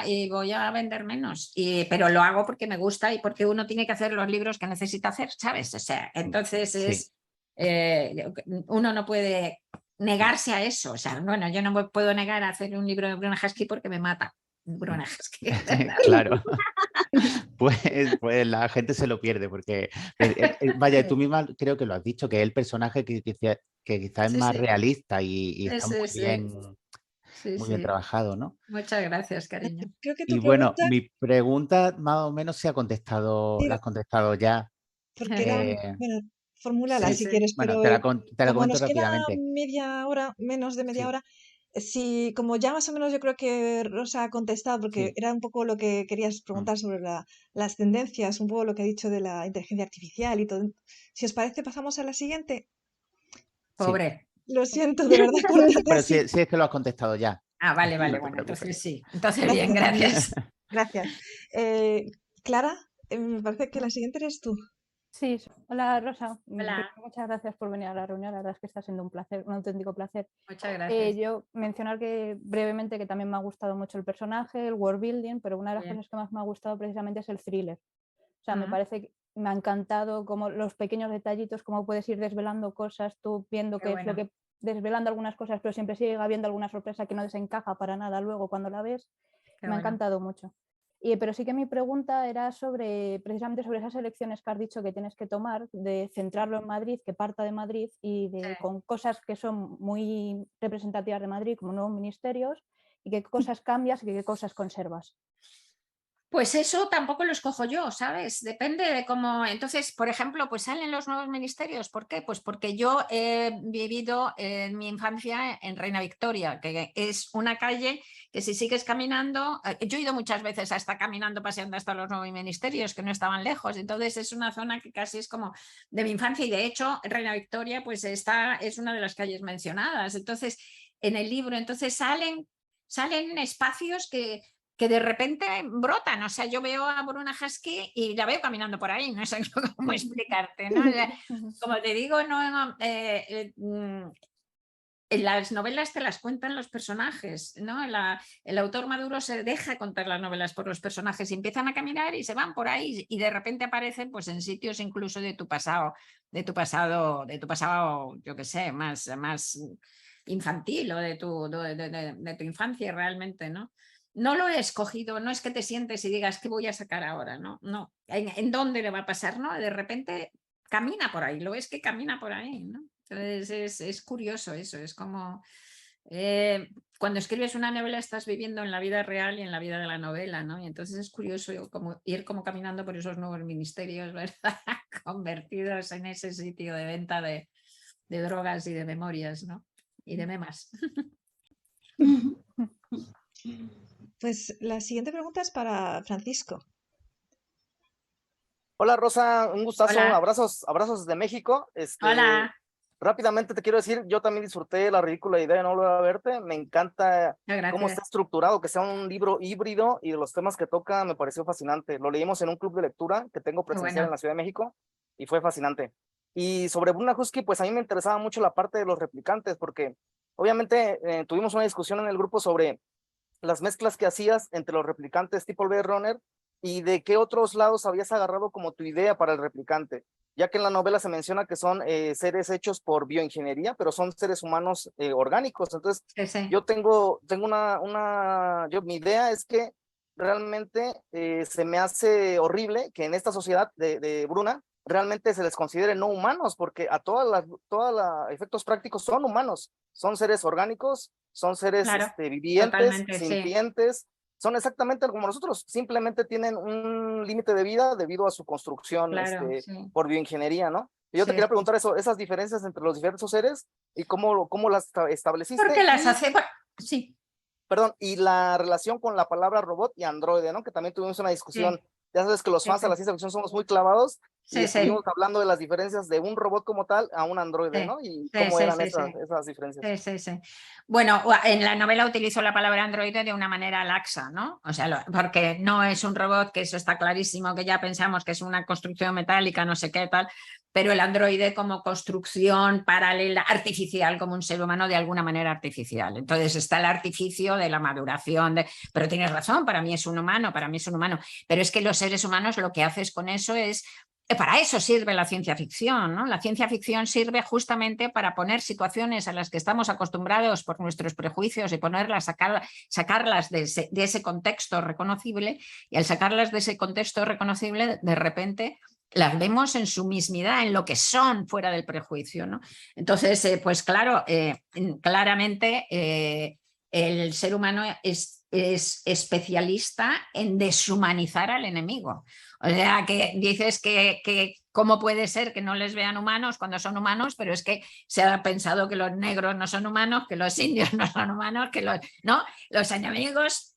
y voy a vender menos, pero lo hago porque me gusta y porque uno tiene que hacer los libros que necesita hacer, ¿sabes? O sea, entonces uno no puede negarse a eso, o sea, bueno, yo no me puedo negar a hacer un libro de Bruna Husky porque me mata Bruna Husky. Claro. Pues la gente se lo pierde porque, vaya, tú misma creo que lo has dicho, que es el personaje que quizás es más realista y está muy bien trabajado, ¿no? Muchas gracias, cariño. Creo que tu Y bueno, pregunta, mi pregunta más o menos se ha contestado, la has contestado ya. porque era, bueno, formúlala si Sí. quieres, Bueno, pero te la como comento nos queda rápidamente. media hora, menos de media Sí. hora, si como ya más o menos yo creo que Rosa ha contestado, porque Sí. era un poco lo que querías preguntar sobre las tendencias, un poco lo que ha dicho de la inteligencia artificial y todo. Si os parece, pasamos a la siguiente. Pobre. Lo siento, de verdad, córtate Pero así. sí es que lo has contestado ya. Vale, No te bueno, preocupes. entonces sí. Entonces bien, gracias. Gracias. Clara, me parece que la siguiente eres tú. Sí, hola Rosa. Hola. Muchas gracias por venir a la reunión. La verdad es que está siendo un placer, un auténtico placer. Muchas gracias. Yo mencionar que brevemente que también me ha gustado mucho el personaje, el world building, pero una de las cosas que más me ha gustado precisamente es el thriller. O sea, me parece que me ha encantado como los pequeños detallitos, cómo puedes ir desvelando cosas, tú viendo qué es lo que desvelando algunas cosas, pero siempre sigue habiendo alguna sorpresa que no desencaja para nada luego cuando la ves. Me ha encantado mucho. Pero sí que mi pregunta era precisamente sobre esas elecciones que has dicho que tienes que tomar, de centrarlo en Madrid, que parta de Madrid y con cosas que son muy representativas de Madrid, como nuevos ministerios, y qué cosas cambias y qué cosas conservas. Pues eso tampoco lo escojo yo, ¿sabes? Depende de cómo... Entonces, por ejemplo, pues salen los nuevos ministerios. ¿Por qué? Pues porque yo he vivido en mi infancia en Reina Victoria, que es una calle que si sigues caminando... Yo he ido muchas veces hasta caminando, paseando hasta los nuevos ministerios, que no estaban lejos. Entonces es una zona que casi es como de mi infancia y de hecho Reina Victoria pues es una de las calles mencionadas. Entonces, en el libro, entonces salen espacios que de repente brotan, o sea, yo veo a Bruna Husky y la veo caminando por ahí, no sé cómo explicarte, ¿no? Como te digo, en las novelas te las cuentan los personajes, ¿no? El autor Maduro se deja contar las novelas por los personajes y empiezan a caminar y se van por ahí y de repente aparecen pues en sitios incluso de tu pasado, yo qué sé, más infantil o de tu infancia realmente, ¿no? No lo he escogido, no es que te sientes y digas qué voy a sacar ahora, no, ¿en dónde le va a pasar? No, de repente camina por ahí, lo ves que camina por ahí, ¿no? Entonces es curioso eso, es como cuando escribes una novela estás viviendo en la vida real y en la vida de la novela, ¿no? Y entonces es curioso ir como caminando por esos nuevos ministerios, ¿verdad? Convertidos en ese sitio de venta de drogas y de memorias, ¿no? Y de memas. Pues la siguiente pregunta es para Francisco. Hola Rosa, un gustazo, Hola. abrazos desde México. Hola. Rápidamente te quiero decir, yo también disfruté la ridícula idea de no volver a verte, me encanta cómo está estructurado, que sea un libro híbrido y de los temas que toca me pareció fascinante. Lo leímos en un club de lectura que tengo presencial en la Ciudad de México y fue fascinante. Y sobre Bruna Husky, pues a mí me interesaba mucho la parte de los replicantes, porque obviamente tuvimos una discusión en el grupo sobre las mezclas que hacías entre los replicantes tipo el Blade Runner y de qué otros lados habías agarrado como tu idea para el replicante, ya que en la novela se menciona que son seres hechos por bioingeniería, pero son seres humanos orgánicos. Entonces, yo tengo mi idea es que realmente se me hace horrible que en esta sociedad de Bruna realmente se les considere no humanos, porque a todos los efectos prácticos son humanos, son seres orgánicos, son seres vivientes, sintientes, son exactamente como nosotros, simplemente tienen un límite de vida debido a su construcción por bioingeniería, ¿no? Y yo te quería preguntar eso, esas diferencias entre los diversos seres y cómo las estableciste. Porque las hace, sí. Perdón, y la relación con la palabra robot y androide, ¿no? Que también tuvimos una discusión. Sí. Ya sabes que los fans de la ciencia ficción somos muy clavados y estuvimos hablando de las diferencias de un robot como tal a un androide, ¿no? Y cómo eran esas diferencias. Sí. Bueno, en la novela utilizo la palabra androide de una manera laxa, ¿no? O sea, porque no es un robot, que eso está clarísimo, que ya pensamos que es una construcción metálica, no sé qué tal, pero el androide como construcción paralela, artificial, como un ser humano de alguna manera artificial. Entonces está el artificio de la maduración, pero tienes razón, para mí es un humano, pero es que los seres humanos lo que haces con eso es, para eso sirve la ciencia ficción, ¿no? La ciencia ficción sirve justamente para poner situaciones a las que estamos acostumbrados por nuestros prejuicios y sacarlas de ese contexto reconocible, y al sacarlas de ese contexto reconocible, de repente las vemos en su mismidad, en lo que son fuera del prejuicio, ¿no? Entonces, pues claro, claramente el ser humano es especialista en deshumanizar al enemigo. O sea, que dices que cómo puede ser que no les vean humanos cuando son humanos, pero es que se ha pensado que los negros no son humanos, que los indios no son humanos, que los enemigos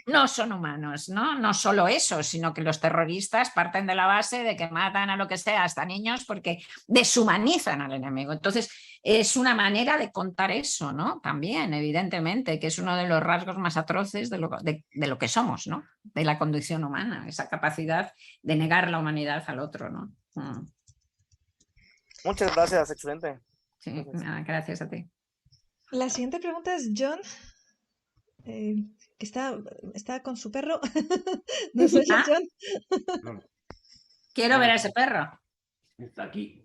no son humanos, ¿no? No solo eso, sino que los terroristas parten de la base de que matan a lo que sea, hasta niños, porque deshumanizan al enemigo. Entonces, es una manera de contar eso, ¿no? También, evidentemente, que es uno de los rasgos más atroces de lo que somos, ¿no? De la condición humana, esa capacidad de negar la humanidad al otro, ¿no? Muchas gracias, excelente. Sí, gracias a ti. La siguiente pregunta es John, que está con su perro. No sé, John. No. Quiero ver a ese perro. Está aquí.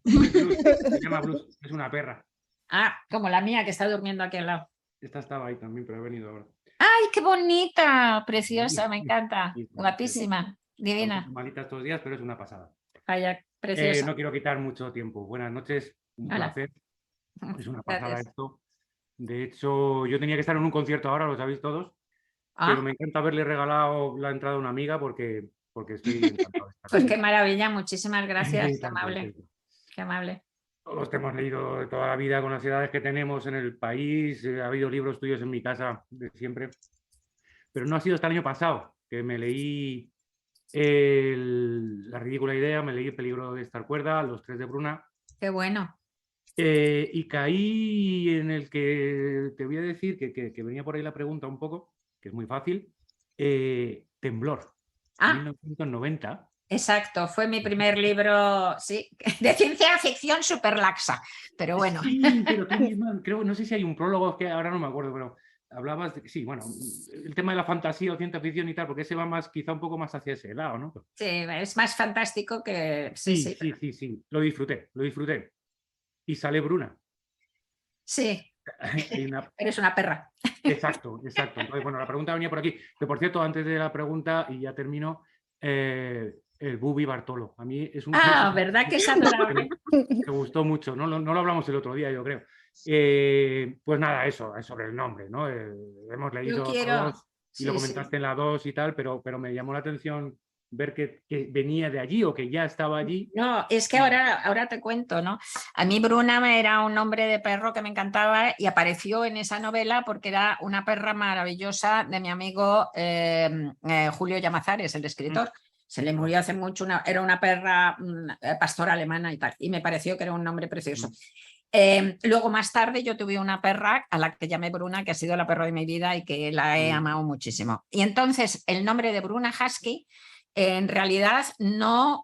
Se llama Bruce, es una perra. Ah, como la mía, que está durmiendo aquí al lado. Esta estaba ahí también, pero ha venido ahora. ¡Ay, qué bonita! Preciosa, me encanta. Guapísima, divina. Malita estos días, pero es una pasada. Vaya, preciosa. No quiero quitar mucho tiempo. Buenas noches, un placer. Es una pasada esto. De hecho, yo tenía que estar en un concierto ahora, lo sabéis todos, pero me encanta haberle regalado la entrada a una amiga porque estoy encantado de estar. Pues qué maravilla, muchísimas gracias, qué amable. Qué amable. Todos te hemos leído de toda la vida con las edades que tenemos en el país, ha habido libros tuyos en mi casa de siempre, pero no ha sido hasta el año pasado que me leí La ridícula idea, me leí El peligro de estar cuerda, Los tres de Bruna. Qué bueno. Y caí en el que te voy a decir que venía por ahí la pregunta un poco, que es muy fácil, Temblor, 1990. Exacto, fue mi primer libro, sí, de ciencia ficción súper laxa, pero bueno. Sí, pero tú misma, creo, no sé si hay un prólogo, que ahora no me acuerdo, pero hablabas de, sí, bueno, el tema de la fantasía o ciencia ficción y tal, porque ese va más, quizá un poco más hacia ese lado, ¿no? Sí, es más fantástico que... Sí, lo disfruté. Y sale Bruna. Sí, eres una perra. Exacto. Entonces, bueno, la pregunta venía por aquí. Que, por cierto, antes de la pregunta, y ya termino, el Bubi Bartolo. A mí es un... ¿verdad que es adorable? Me gustó mucho. No lo hablamos el otro día, yo creo. Pues nada, eso, es sobre el nombre, ¿no? Hemos leído todos y lo comentaste en la 2 y tal, pero me llamó la atención ver que venía de allí o que ya estaba allí. No, es que ahora te cuento, ¿no? A mí Bruna era un nombre de perro que me encantaba y apareció en esa novela porque era una perra maravillosa de mi amigo Julio Llamazares, el escritor. Se le murió hace mucho, era una perra pastora alemana y tal, y me pareció que era un nombre precioso. Luego más tarde yo tuve una perra a la que llamé Bruna, que ha sido la perra de mi vida y que la he amado muchísimo. Y entonces el nombre de Bruna Husky en realidad no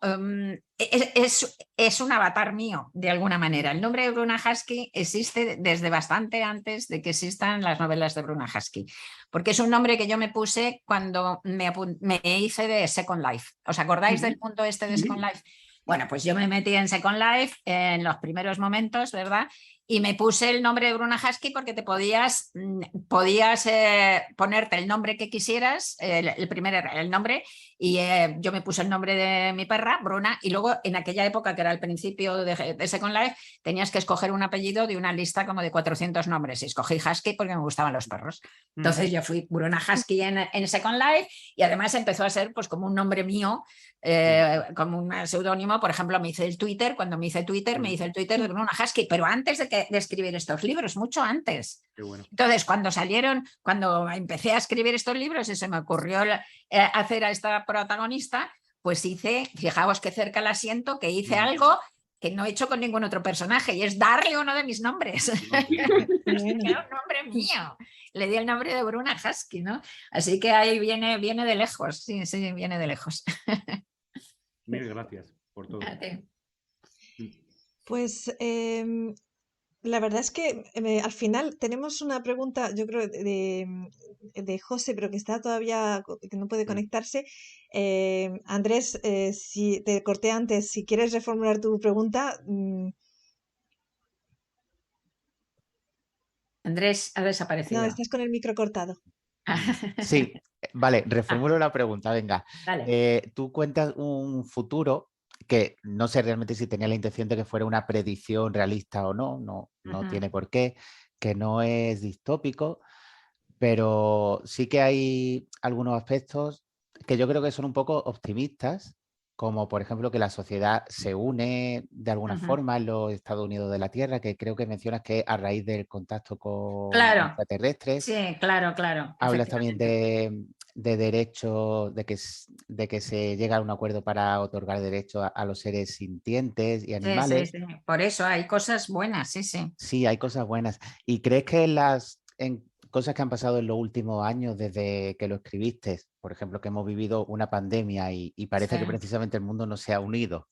es un avatar mío de alguna manera. El nombre de Bruna Husky existe desde bastante antes de que existan las novelas de Bruna Husky, porque es un nombre que yo me puse cuando me hice de Second Life. ¿Os acordáis del mundo este de Second Life? Bueno, pues yo me metí en Second Life en los primeros momentos, ¿verdad? y me puse el nombre de Bruna Husky porque te podías ponerte el nombre que quisieras, el primer era el nombre, y yo me puse el nombre de mi perra, Bruna, y luego en aquella época, que era el principio de Second Life, tenías que escoger un apellido de una lista como de 400 nombres, y escogí Husky porque me gustaban los perros. Entonces yo fui Bruna Husky en Second Life, y además empezó a ser pues como un nombre mío, como un seudónimo. Por ejemplo, me hice el Twitter, cuando me hice Twitter, me hice el Twitter de Bruna Husky, pero antes de escribir estos libros, mucho antes. Qué bueno. Entonces, cuando empecé a escribir estos libros y se me ocurrió hacer a esta protagonista, pues fijaos qué cerca la siento, que hice algo que no he hecho con ningún otro personaje, y es darle uno de mis nombres. Era un nombre mío. Le di el nombre de Bruna Husky, ¿no? Así que ahí viene de lejos, sí, viene de lejos. Mil gracias por todo. Pues la verdad es que al final tenemos una pregunta, yo creo, de José, pero que está todavía, que no puede conectarse. Andrés, si te corté antes, si quieres reformular tu pregunta. Andrés ha desaparecido. No, estás con el micro cortado. Sí, vale, reformulo la pregunta, venga. Vale. Tú cuentas un futuro que no sé realmente si tenía la intención de que fuera una predicción realista o no tiene por qué, que no es distópico, pero sí que hay algunos aspectos que yo creo que son un poco optimistas, como por ejemplo que la sociedad se une de alguna forma en los Estados Unidos de la Tierra, que creo que mencionas que a raíz del contacto con extraterrestres. Sí, claro. Hablas también de derechos, de que se llega a un acuerdo para otorgar derechos a los seres sintientes y animales. Sí. Por eso hay cosas buenas, sí. Sí, hay cosas buenas. ¿Y crees que en cosas que han pasado en los últimos años desde que lo escribiste, por ejemplo, que hemos vivido una pandemia y parece que precisamente el mundo no se ha unido?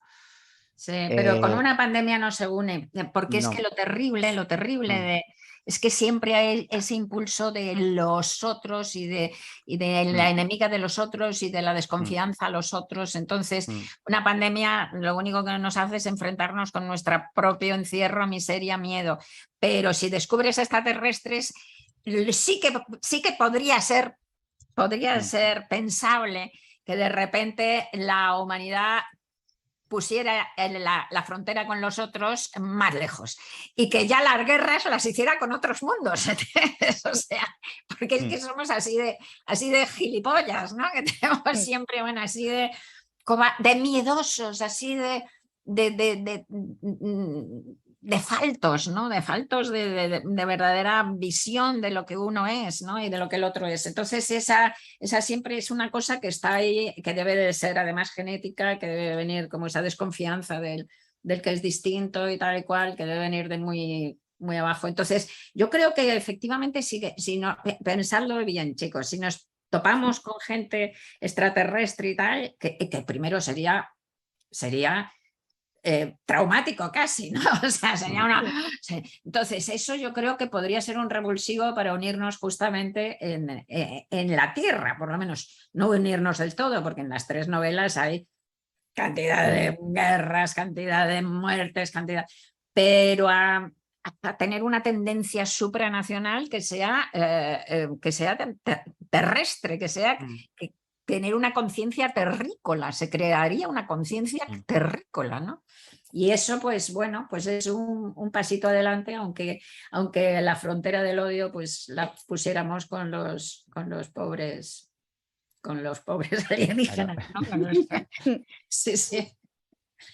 Sí, pero con una pandemia no se une, porque es que lo terrible es que siempre hay ese impulso de los otros y de la enemiga de los otros y de la desconfianza a los otros. Entonces, una pandemia lo único que nos hace es enfrentarnos con nuestro propio encierro, miseria, miedo. Pero si descubres extraterrestres, sí que podría ser pensable que de repente la humanidad pusiera la frontera con los otros más lejos y que ya las guerras las hiciera con otros mundos. O sea, porque es que somos así de gilipollas, ¿no? Que tenemos siempre, así de miedosos, así de faltos, ¿no? De faltos de verdadera visión de lo que uno es, ¿no? Y de lo que el otro es. Entonces esa siempre es una cosa que está ahí, que debe de ser además genética, que debe venir como esa desconfianza del que es distinto y tal y cual, que debe venir de muy, muy abajo. Entonces yo creo que efectivamente pensadlo bien, chicos, si nos topamos con gente extraterrestre y tal, que primero sería traumático casi, ¿no? O sea, sería Entonces, eso yo creo que podría ser un revulsivo para unirnos justamente en la Tierra, por lo menos no unirnos del todo, porque en las 3 novelas hay cantidad de guerras, cantidad de muertes, pero a tener una tendencia supranacional que sea terrestre, que sea tener una conciencia terrícola, se crearía una conciencia terrícola, ¿no? Y eso, pues bueno, pues es un pasito adelante, aunque la frontera del odio pues la pusiéramos con los pobres alienígenas, claro. ¿No? Sí.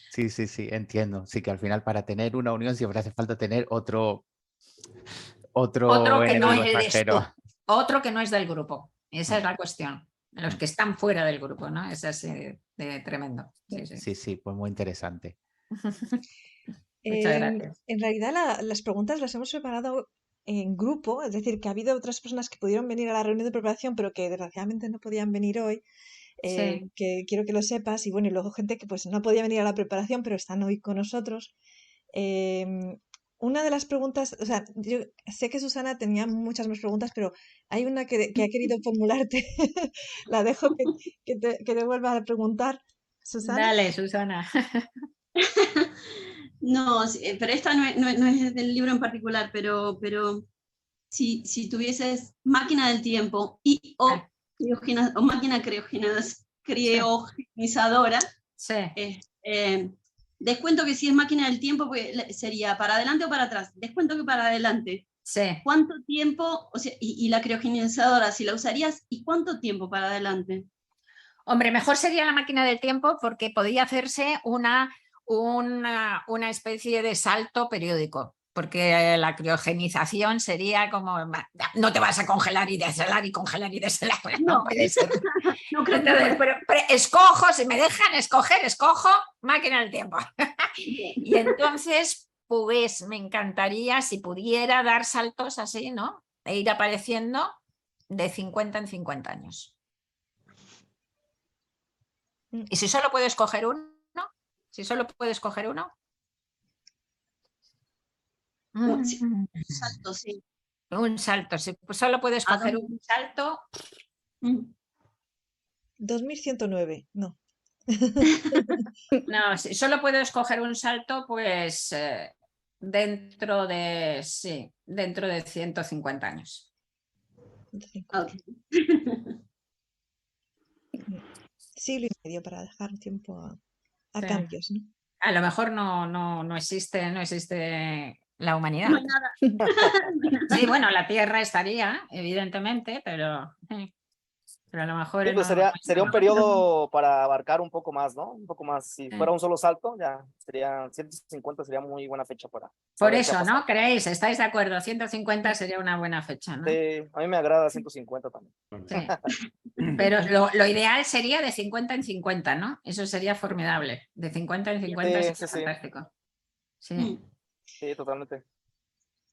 Sí, entiendo. Sí, que al final para tener una unión siempre hace falta tener otro que no es otro que no es del grupo. Esa es la cuestión. Los que están fuera del grupo, ¿no? Es así de tremendo. Sí, pues muy interesante. Muchas gracias. En realidad las preguntas las hemos preparado en grupo, es decir, que ha habido otras personas que pudieron venir a la reunión de preparación, pero que desgraciadamente no podían venir hoy. Que quiero que lo sepas, y bueno, y luego gente que pues no podía venir a la preparación, pero están hoy con nosotros. Una de las preguntas, o sea, yo sé que Susana tenía muchas más preguntas, pero hay una que ha querido formularte. La dejo que te vuelva a preguntar, Susana. Dale, Susana. No, pero esta no es del libro en particular, pero si tuvieses máquina del tiempo o máquina criogenizadora, sí. Descuento que si es máquina del tiempo, pues sería para adelante o para atrás. Descuento que para adelante. Sí. ¿Cuánto tiempo, o sea, y la criogenizadora, si la usarías, y cuánto tiempo para adelante? Hombre, mejor sería la máquina del tiempo porque podía hacerse una especie de salto periódico, porque la criogenización sería como, no te vas a congelar y deshelar y congelar y deshelar, no puede ser. No creo. Entonces, pero escojo, si me dejan escoger, escojo máquina del tiempo. Y entonces, pues me encantaría si pudiera dar saltos así, ¿no? E ir apareciendo de 50 en 50 años. Y si solo puedo escoger uno, Un salto, sí. Un salto, si solo puedo escoger un salto. 2109, no. No, si solo puedo escoger un salto, pues dentro de 150 años. Okay. Siglo y medio para dejar tiempo a cambios, ¿no? A lo mejor no existe la humanidad. No hay nada. Sí, bueno, la Tierra estaría, evidentemente, pero a lo mejor... Sí, pues sería un periodo para abarcar un poco más, ¿no? Un poco más. Si fuera un solo salto, ya sería 150, sería muy buena fecha para... Por eso, ¿no? ¿Creéis? ¿Estáis de acuerdo? 150 sería una buena fecha, ¿no? Sí, a mí me agrada 150 también. Sí. Pero lo ideal sería de 50 en 50, ¿no? Eso sería formidable. De 50 en 50 sería fantástico. Sí. Sí, totalmente.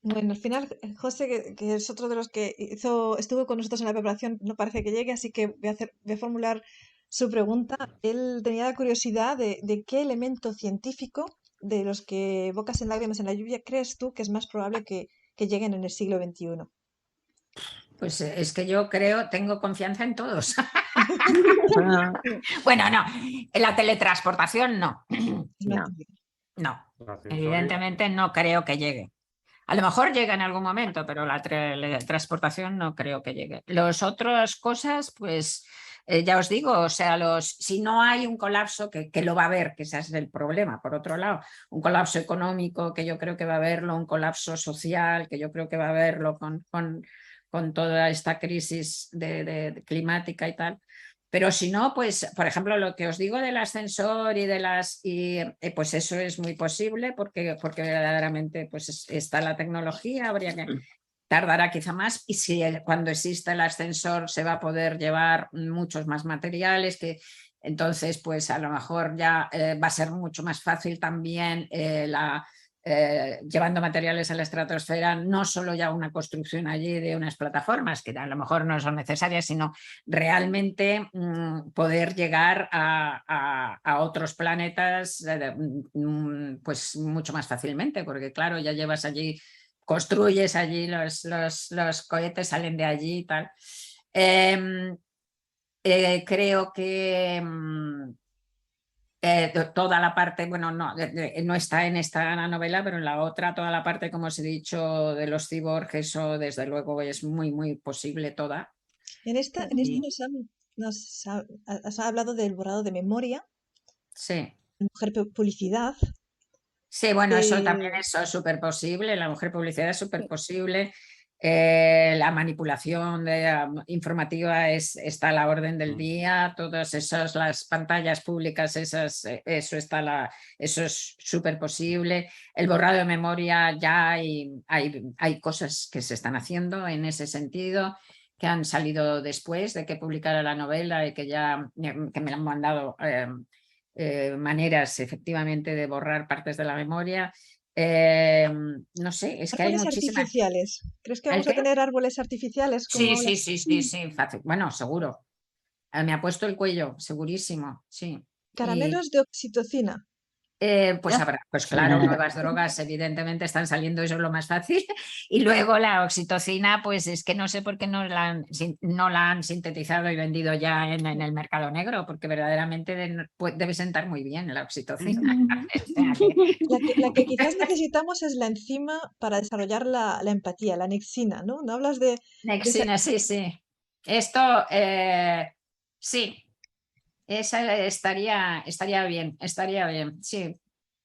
Bueno, al final, José, que es otro de los que estuvo con nosotros en la preparación, no parece que llegue, así que voy a formular su pregunta. Él tenía la curiosidad de qué elemento científico de los que evocas en Lágrimas en la lluvia crees tú que es más probable que lleguen en el siglo XXI. Pues es que yo tengo confianza en todos. Bueno, no, la teletransportación no. No, evidentemente no creo que llegue. A lo mejor llega en algún momento, pero la teletransportación no creo que llegue. Las otras cosas, pues ya os digo, o sea, si no hay un colapso, que lo va a haber, que ese es el problema, por otro lado, un colapso económico, que yo creo que va a haberlo, un colapso social, que yo creo que va a haberlo con toda esta crisis climática y tal. Pero si no, pues, por ejemplo, lo que os digo del ascensor pues eso es muy posible porque verdaderamente pues está la tecnología, tardará quizá más, y si cuando exista el ascensor se va a poder llevar muchos más materiales, entonces pues a lo mejor ya va a ser mucho más fácil también llevando materiales a la estratosfera, no solo ya una construcción allí de unas plataformas que a lo mejor no son necesarias, sino realmente poder llegar a otros planetas pues mucho más fácilmente, porque claro, ya llevas allí, construyes allí, los cohetes salen de allí y tal. Creo que toda la parte, bueno, no está en esta novela, pero en la otra, toda la parte, como os he dicho, de los ciborgs, eso desde luego es muy, muy posible toda. En esta has hablado del borrado de memoria. Sí. Mujer publicidad. Sí, bueno, eso también es súper posible, la mujer publicidad es súper posible. La manipulación informativa está a la orden del día, todas esas, las pantallas públicas, eso es súper posible. El borrado de memoria, ya hay cosas que se están haciendo en ese sentido, que han salido después de que publicara la novela y que me han mandado maneras efectivamente de borrar partes de la memoria. No sé, es que hay muchísimas. Artificiales. ¿Crees que vamos a tener árboles artificiales? Sí, fácil. Bueno, seguro. Me ha puesto el cuello, segurísimo, sí. Caramelos de oxitocina. Pues habrá, pues claro, nuevas drogas evidentemente están saliendo, eso es lo más fácil. Y luego la oxitocina, pues es que no sé por qué no la han sintetizado y vendido ya en el mercado negro, porque verdaderamente debe sentar muy bien la oxitocina. La que quizás necesitamos es la enzima para desarrollar la empatía, la nexina, ¿no? ¿No hablas de...? Nexina, sí, sí. Esto, sí. Esa estaría bien, sí.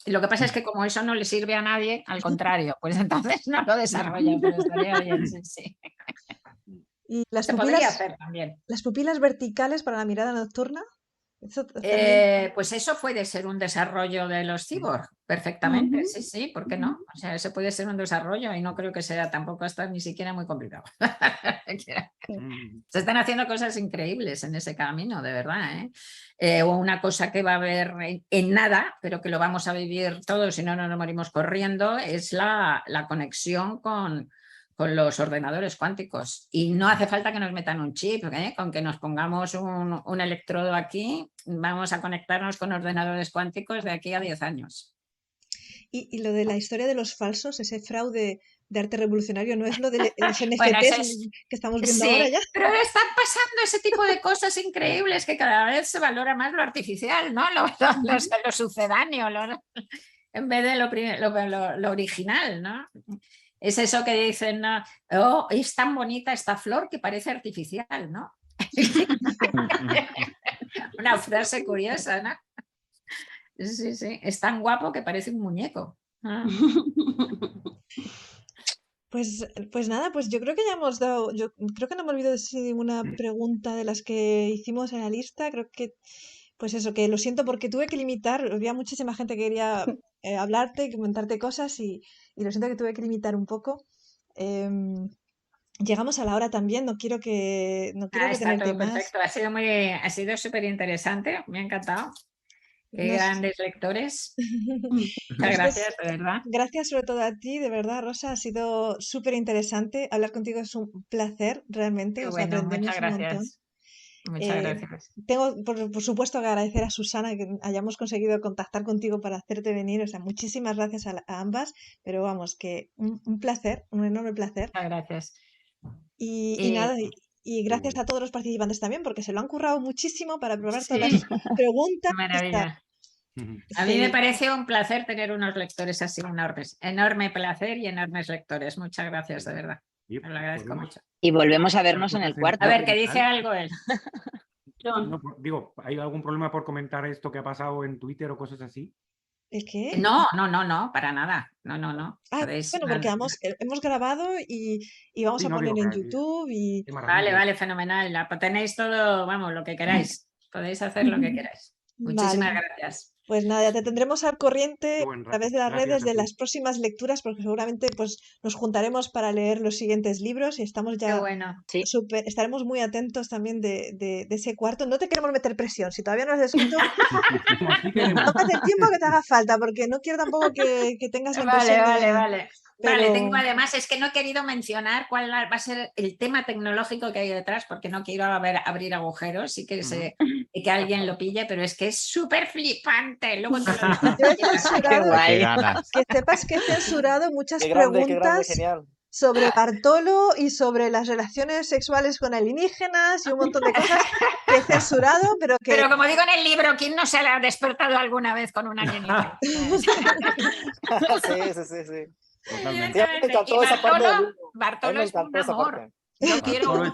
Lo que pasa es que como eso no le sirve a nadie, al contrario, pues entonces no lo desarrolla, pero estaría bien, sí, sí. ¿Y las Se podría hacer también. ¿Las pupilas verticales para la mirada nocturna? Pues eso puede ser un desarrollo de los cyborg, perfectamente, sí, sí, ¿por qué no? O sea, ese puede ser un desarrollo y no creo que sea tampoco hasta ni siquiera muy complicado. Se están haciendo cosas increíbles en ese camino, de verdad, ¿eh? O una cosa que va a haber en nada, pero que lo vamos a vivir todos, si no, no nos morimos corriendo, es la conexión con los ordenadores cuánticos. Y no hace falta que nos metan un chip, ¿eh? Con que nos pongamos un electrodo aquí, vamos a conectarnos con ordenadores cuánticos de aquí a 10 años. Y lo de la historia de los falsos, ese fraude de arte revolucionario, ¿no es lo de los NFTs bueno, que estamos viendo ahora ya? Pero están pasando ese tipo de cosas increíbles que cada vez se valora más lo artificial, ¿no? Lo sucedáneo, en vez de lo original, ¿no? Es eso que dicen, ¿no? Oh, es tan bonita esta flor que parece artificial, ¿no? Una frase curiosa, ¿no? Sí, sí, es tan guapo que parece un muñeco. Pues nada, pues yo creo que ya hemos dado, yo creo que no me olvido de ninguna pregunta de las que hicimos en la lista, creo que, pues eso, que lo siento porque tuve que limitar, había muchísima gente que quería hablarte y comentarte cosas y lo siento que tuve que limitar un poco. Llegamos a la hora también, no quiero está todo perfecto, ha sido súper interesante, me ha encantado. Qué grandes lectores. Muchas gracias, de verdad. Gracias sobre todo a ti, de verdad, Rosa, ha sido súper interesante. Hablar contigo es un placer, realmente. Bueno, aprendemos muchas un montón. gracias. Muchas gracias. Tengo, por supuesto, que agradecer a Susana que hayamos conseguido contactar contigo para hacerte venir. O sea, muchísimas gracias a ambas, pero vamos, que un placer, un enorme placer. Muchas gracias. Y nada, y gracias a todos los participantes también, porque se lo han currado muchísimo para probar todas las preguntas. Maravilla. A mí me parece un placer tener unos lectores así enormes. Enorme placer y enormes lectores. Muchas gracias, de verdad. Me lo agradezco mucho. Y volvemos a vernos en el cuarto. A ver, ¿qué dice algo él? No, digo, ¿hay algún problema por comentar esto que ha pasado en Twitter o cosas así? ¿El qué? No, para nada. No. Bueno, porque hemos grabado y vamos a poner en YouTube y... Vale, fenomenal. Tenéis todo, vamos, lo que queráis. Podéis hacer lo que queráis. Muchísimas gracias. Pues nada, te tendremos al corriente a través de las redes de las próximas lecturas, porque seguramente pues nos juntaremos para leer los siguientes libros y estamos ya estaremos muy atentos también de ese cuarto. No te queremos meter presión, si todavía no has escrito, tómate el tiempo que te haga falta, porque no quiero tampoco que tengas la impresión Vale. Vale, tengo además, es que no he querido mencionar cuál va a ser el tema tecnológico que hay detrás, porque no quiero abrir agujeros y que alguien lo pille, pero es que es súper flipante. Luego te que sepas que he censurado muchas preguntas sobre Bartolo y sobre las relaciones sexuales con alienígenas y un montón de cosas que he censurado, pero que... Pero como digo en el libro, ¿quién no se ha despertado alguna vez con un alienígena? Sí. Bartolo es un amor. Yo quiero un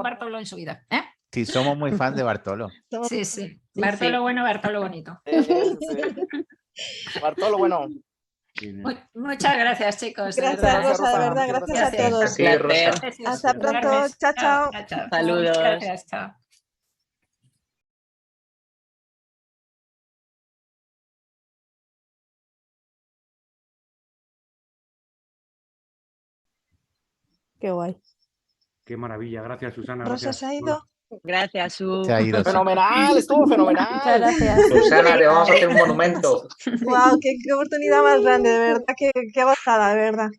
Bartolo en su vida. Sí, somos muy fans de Bartolo. Sí. Bartolo bueno, Bartolo bonito. Bartolo bueno. Muchas gracias, chicos. Gracias, Rosa, de verdad. Gracias a todos. Hasta pronto. Chao. Saludos. Gracias, chao. Qué guay. Qué maravilla. Gracias, Susana. Rosa se ha ido. Gracias, Su. Fenomenal, estuvo fenomenal. Muchas gracias. Susana, le vamos a hacer un monumento. Wow, qué oportunidad más grande, de verdad, qué gozada, de verdad.